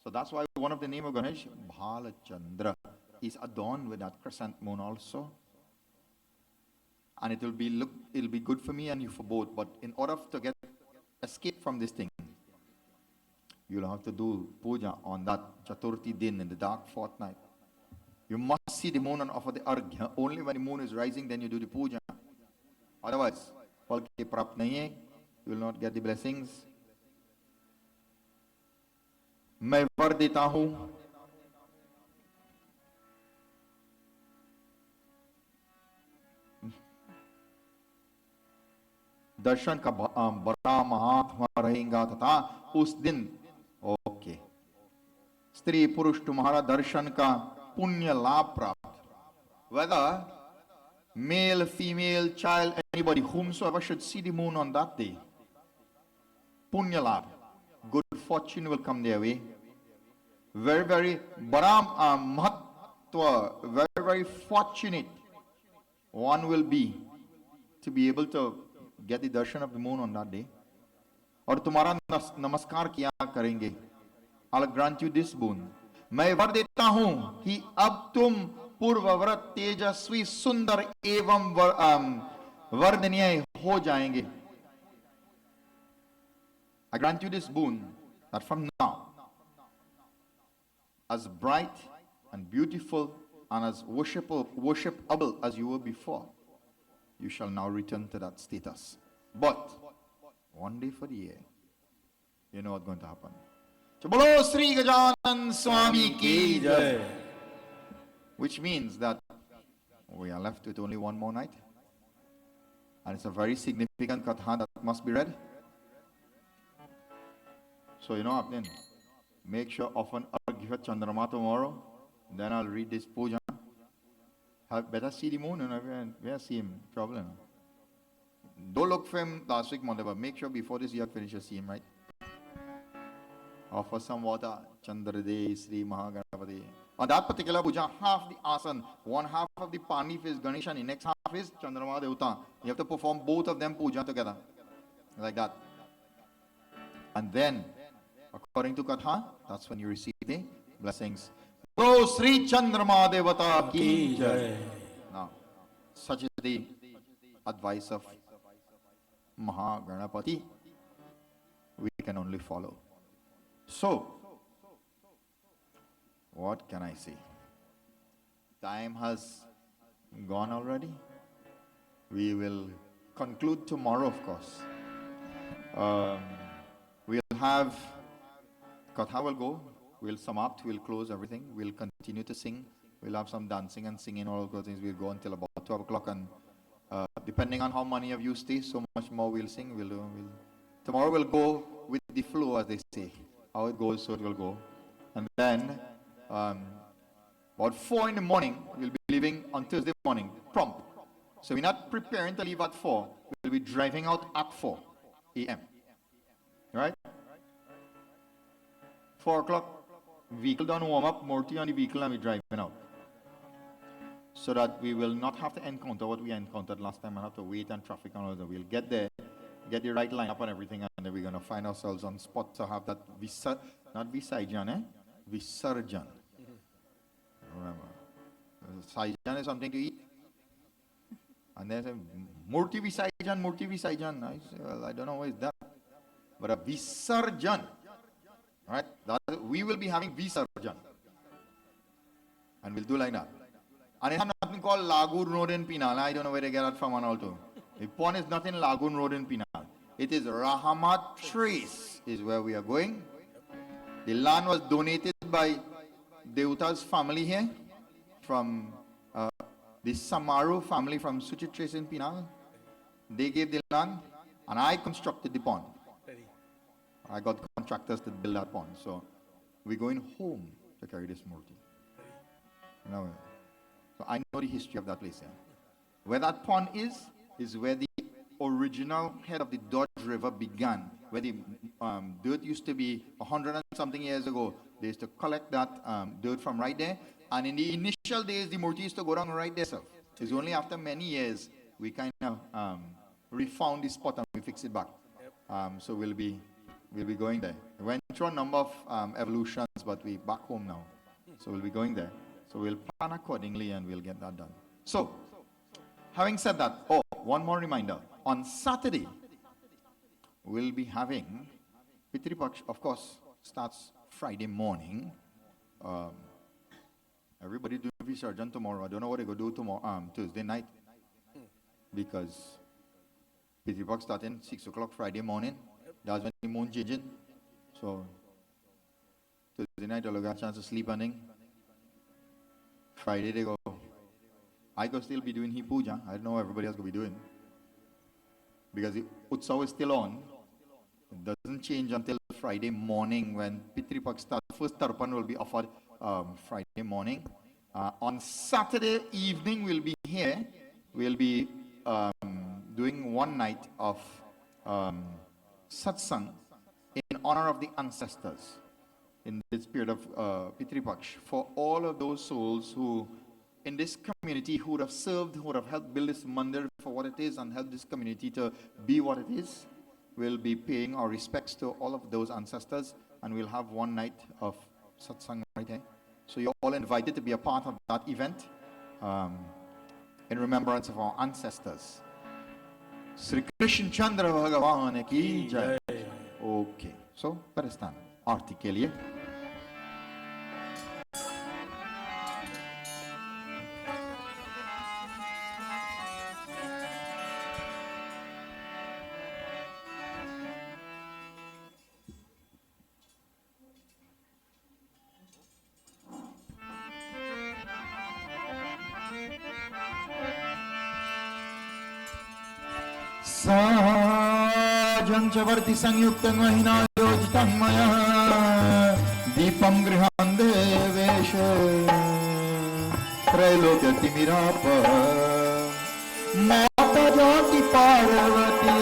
So that's why one of the name of Ganesh, Bhal Chandra, is adorned with that crescent moon also. And it'll be good for me and you for both. But in order to escape from this thing, you'll have to do puja on that Chaturthi din in the dark fortnight. You must see the moon and offer the arghya. Only when the moon is rising, then you do the puja. Otherwise, फल के प्राप्त नहीं है. You will not get the blessings. मैं वर देता हूं, दर्शन का बड़ा महात्मा रहेगा तथा उस दिन ओके स्त्री पुरुष तुम्हारा दर्शन का पुण्य लाभ प्राप्त. Whether male, female, child, anybody, whomsoever should see the moon on that day, punya labh, good fortune will come their way. Very, very bada mahatva, very, very fortunate one will be to be able to get the darshan of the moon on that day. और तुम्हारा नमस्कार किया करेंगे. I'll grant you this boon. मैं वर देता हूं कि अब तुम पूर्वव्रत तेजस्वी सुंदर एवं वर्णनीय हो जाएंगे. I grant you this boon that from now, as bright and beautiful and as worshipable as you were before, you shall now return to that status. But one day for the year, you know what's going to happen. Bolo Sri Gajanan Swami ki jai. Which means that we are left with only one more night. And it's a very significant katha that must be read. So you know, Apnin, make sure often Arghya Chandrama tomorrow. Then I'll read this puja. Have better see the moon and where see him. Problem. Don't look for him last week, Monday, but make sure before this year finishes see him, right? Offer some water. Chandrade Sri Mahaganapati. On that particular puja, half the asan, one half of the pani is Ganesh and the next half is Chandrama Devata. You have to perform both of them puja together. Like that. And then, according to Katha, that's when you receive the blessings. Go Sri Chandrama Devata ki jai. Now, such is the advice of Mahaganapati. We can only follow. So, what can I say? Time has gone already. We will conclude tomorrow, of course. We'll have Katha will go. We'll sum up. We'll close everything. We'll continue to sing. We'll have some dancing and singing, all of those things. We'll go until about 12 o'clock. And depending on how many of you stay, so much more we'll sing. Tomorrow we'll go with the flow, as they say. How it goes, so it will go. And then, about 4 in the morning, we'll be leaving on Thursday morning, prompt. So we're not preparing to leave at 4. We'll be driving out at 4 a.m. Right? 4 o'clock, vehicle done warm up, Murti on the vehicle and we driving out. So that we will not have to encounter what we encountered last time and have to wait and traffic and all that. We'll get there, get the right lineup and everything, and then we're going to find ourselves on spot to have that not Visarjan, Visarjan. Remember, Visarjan is something to eat. And then Murti Visarjan. I say, well, I don't know what is that. But a Visarjan. Right? We will be having Visarjan. And we'll do like that. And it has nothing called Lagoon Road in Penal. I don't know where they get that from and all too. The pond is not in Lagoon Road in Penal. It is Gopie Trace is where we are going. The land was donated by the Utsav's family here from the Samaru family from Gopie Trace in Penal. They gave the land and I constructed the pond. I got contractors to build that pond. So we're going home to carry this Murti. Now, so I know the history of that place here. Where that pond is where the original head of the Dodge River began. Where the dirt used to be 100 and something years ago. They used to collect that dirt from right there. And in the initial days, the Murti used to go down right there. So it's only after many years we kind of refound the spot and we fixed it back. So we'll be going there. We went through a number of evolutions, but we're back home now. So we'll be going there. So we'll plan accordingly and we'll get that done. So, having said that, one more reminder. On Saturday, we'll be having Pitri Paksh, of course, starts Friday morning. Everybody do Visarjan tomorrow. I don't know what they're going to do tomorrow, Thursday night. Because Pitri Paksh starting 6 o'clock Friday morning. That's when the moon changing. So, Thursday night, I'll get a chance to sleep and Friday they go. I could still be doing He Puja. I don't know what everybody else could be doing. Because the Utsav is still on. It doesn't change until Friday morning when Pitri Paksh starts. First Tarpan will be offered Friday morning. On Saturday evening we'll be here. We'll be doing one night of satsang in honor of the ancestors. In this period of Pitri Paksh, for all of those souls who, in this community, who would have served, who would have helped build this Mandir for what it is and helped this community to be what it is, we'll be paying our respects to all of those ancestors and we'll have one night of satsang right here. So you're all invited to be a part of that event in remembrance of our ancestors. Sri Krishna Chandra Bhagavan ki jai. Okay, so Paristan. आरती के लिए साजंचवर्ति संयुक्तं महिना योजितं मया दीपं गृहां देवेश त्रैलोक्यतिमिराप माता जाति पार्वती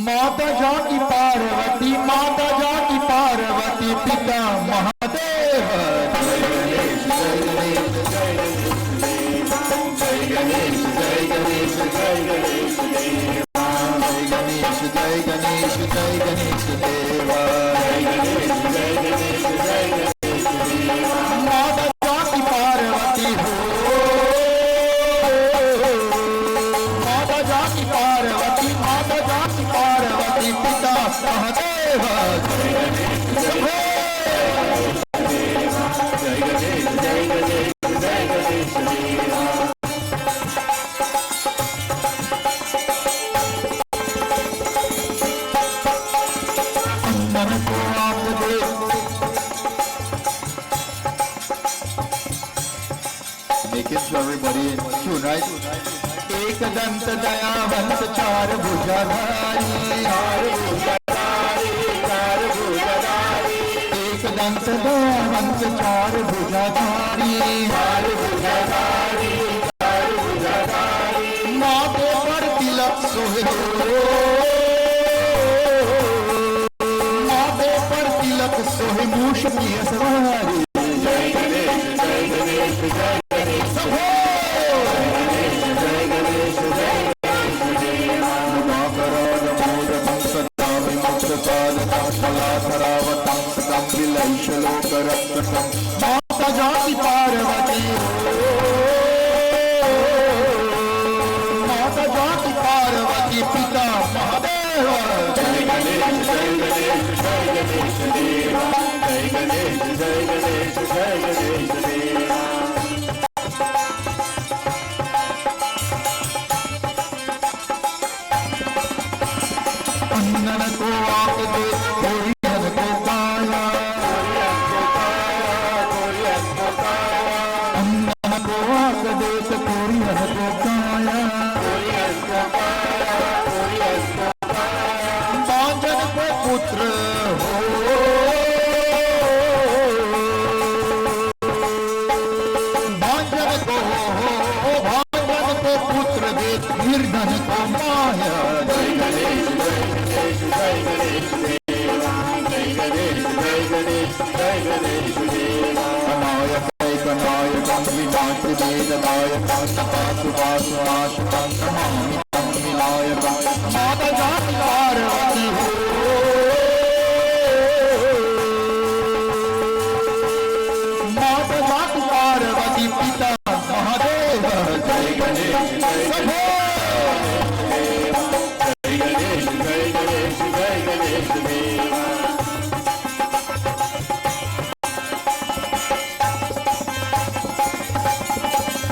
माता जाति पार्वती पिता महादेव जय गणेश देवा माता जाति पार्वती हो माता जाति पार्वती पिता महादेव जय गणेश देवा Making sure everybody in tune, right? एक दंत दयावंत चार भुजाधारी एक दंत दयावंत चार भुजाधारी माथे पर तिलक गणेश प्रिय सवारी जय गणेश जय गणेश जय गणेश सबो जय गणेश जय गणेश देवा मुदाकराज मोदकं सदा विमुक्तपादकं कलाधरावतं सकं विलैषलोकरक्षकं माता जाति पार्वती माता जाति पार्वती पिता महादेव जय गणेश जय गणेश जय गणेश देवा जय गणेश जय गणेश जय गणेश देवा अन्नन को आक दे कोरियन को काया अन्नन को आक दे कोरियन को काया बांझन को पुत्र हो बांझन को पुत्र दे निर्धन को माया जय गणेश जय गणेश देवा जय गणेश जय गणेश जय गणेश देवा नायकं विनाशवेदनायकं सपासुवासुनाशकं नमामि तं विनायकं माता जाति पार्वती हो माता जाति पार्वती पिता महादेव जय गणेश जय गणेश जय गणेश जय गणेश देवा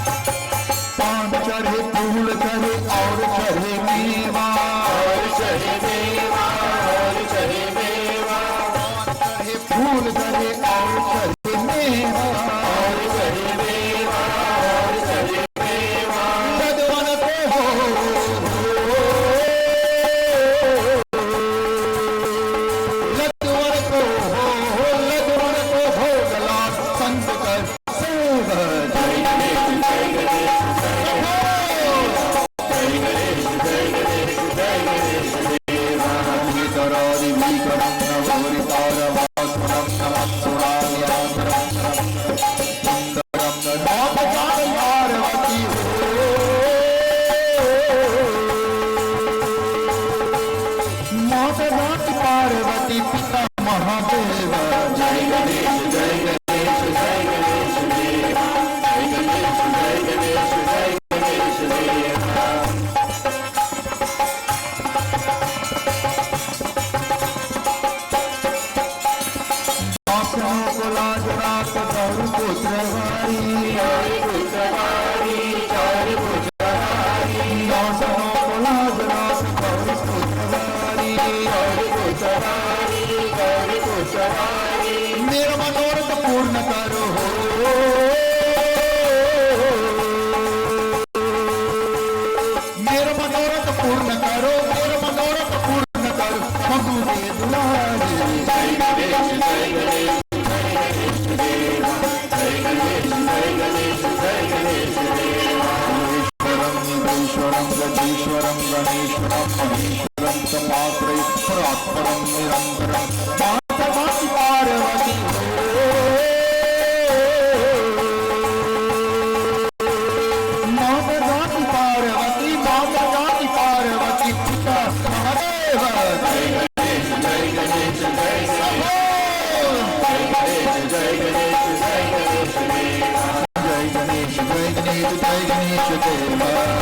पान चढ़े फूल चढ़े और चढ़े मेवा और चढ़े देवा और चढ़े देवा चढ़े फूल चढ़े और चढ़े मेवा और चढ़े देवा और चढ़े देवा भगवान को हो लक्ष्मण को भोग लाभ संत कर सेव जय गणेश जय गणेश जय गणेश जय गणेश जय गणेश देवा भीतरादि भीकरं नवोरि पारवासुरं नमस्सुराम्यान्तरं सुन्दरं माता जाति पार्वती हो माता जाति पार्वती पिता महादेव जय गणेश जय गणेश जय गणेश देवा जय गणेश जय गणेश जय गणेश देवा आसनों को लाज रात गौर पुत्रवारी चारि पुत्रवारी चारि पुत्रवारी आसनों को लाज रात गौर पुत्रवारी चारि पुत्रवारी चारि पुत्रवारी मेरा मनोरथ पूर्ण करो मेरा मनोरथ पूर्ण करो मेरा मनोरथ पूर्ण करो प्रभु दे दुलारी जय गणेश जय गणेश जय गणेश देवा जय गणेश जय गणेश जय गणेश देवा ईश्वरं गणेश्वरं गणेश्वरं महेश्वरं च मात्रे परात्परं निरन्तरं माता जाति पार्वती माता जाति पार्वती पिता महादेव जय गणेश जय गणेश जय गणेश जय गणेश जय गणेश देवा जय गणेश जय गणेश जय गणेश देवा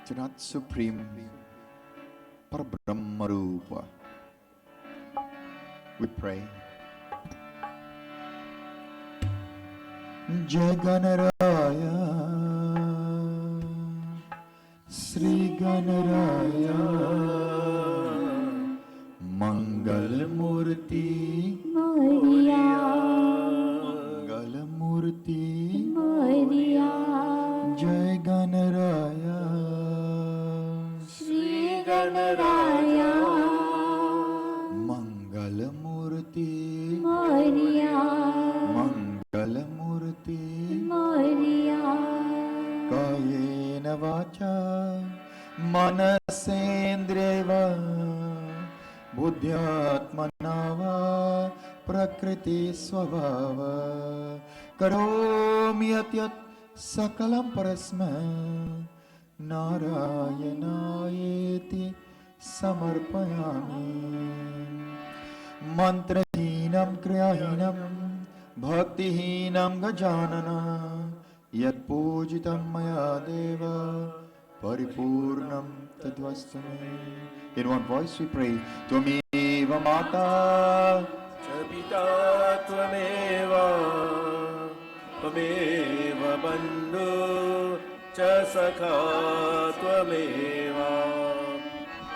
Jnat Supreme Parabrahma Rupa. We pray. Jai Ganaraya, Sri Ganaraya, Mangal Murti Moria, Mangal Murti Moria, Jai Ganaraya, Sri Ganaraya, Mangal Murti Moria, Mangal Murti Moria, Kayena Vacha Manasendreva Buddhyatmanava Prakriti Swabhava Karomi Atyat Sakalam Parasma Narayanayeti Samarpayami Mantrahinam Kriyahinam Bhaktihinam Gajanana Yat Pujitam Maya Deva Paripurnam Tadvastame. In one voice we pray. Tvameva Mata Pita Tvameva, Tvameva Bandhu Cha Sakha Tvameva,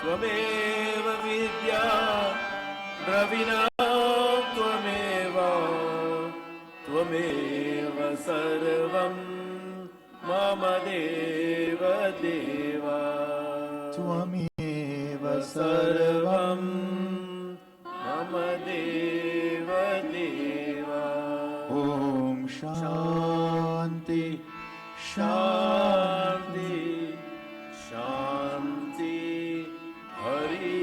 Tvameva Vidya Dravina Tvameva, Tvameva Sarvam Mama Deva Deva, Tvameva Sarvam Mama Deva Deva. Om Shanti Shanti Shanti Hari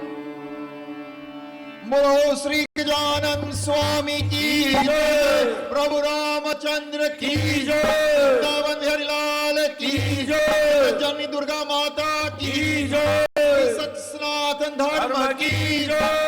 Om. Bolo Sri Gajanan Swami ki jai, Prabhu Ramachandra ki jai, Vrindavan Bihari Lal ki jai, Janni Durga Mata ki jai, Sat Sanatan Dharma ki jai.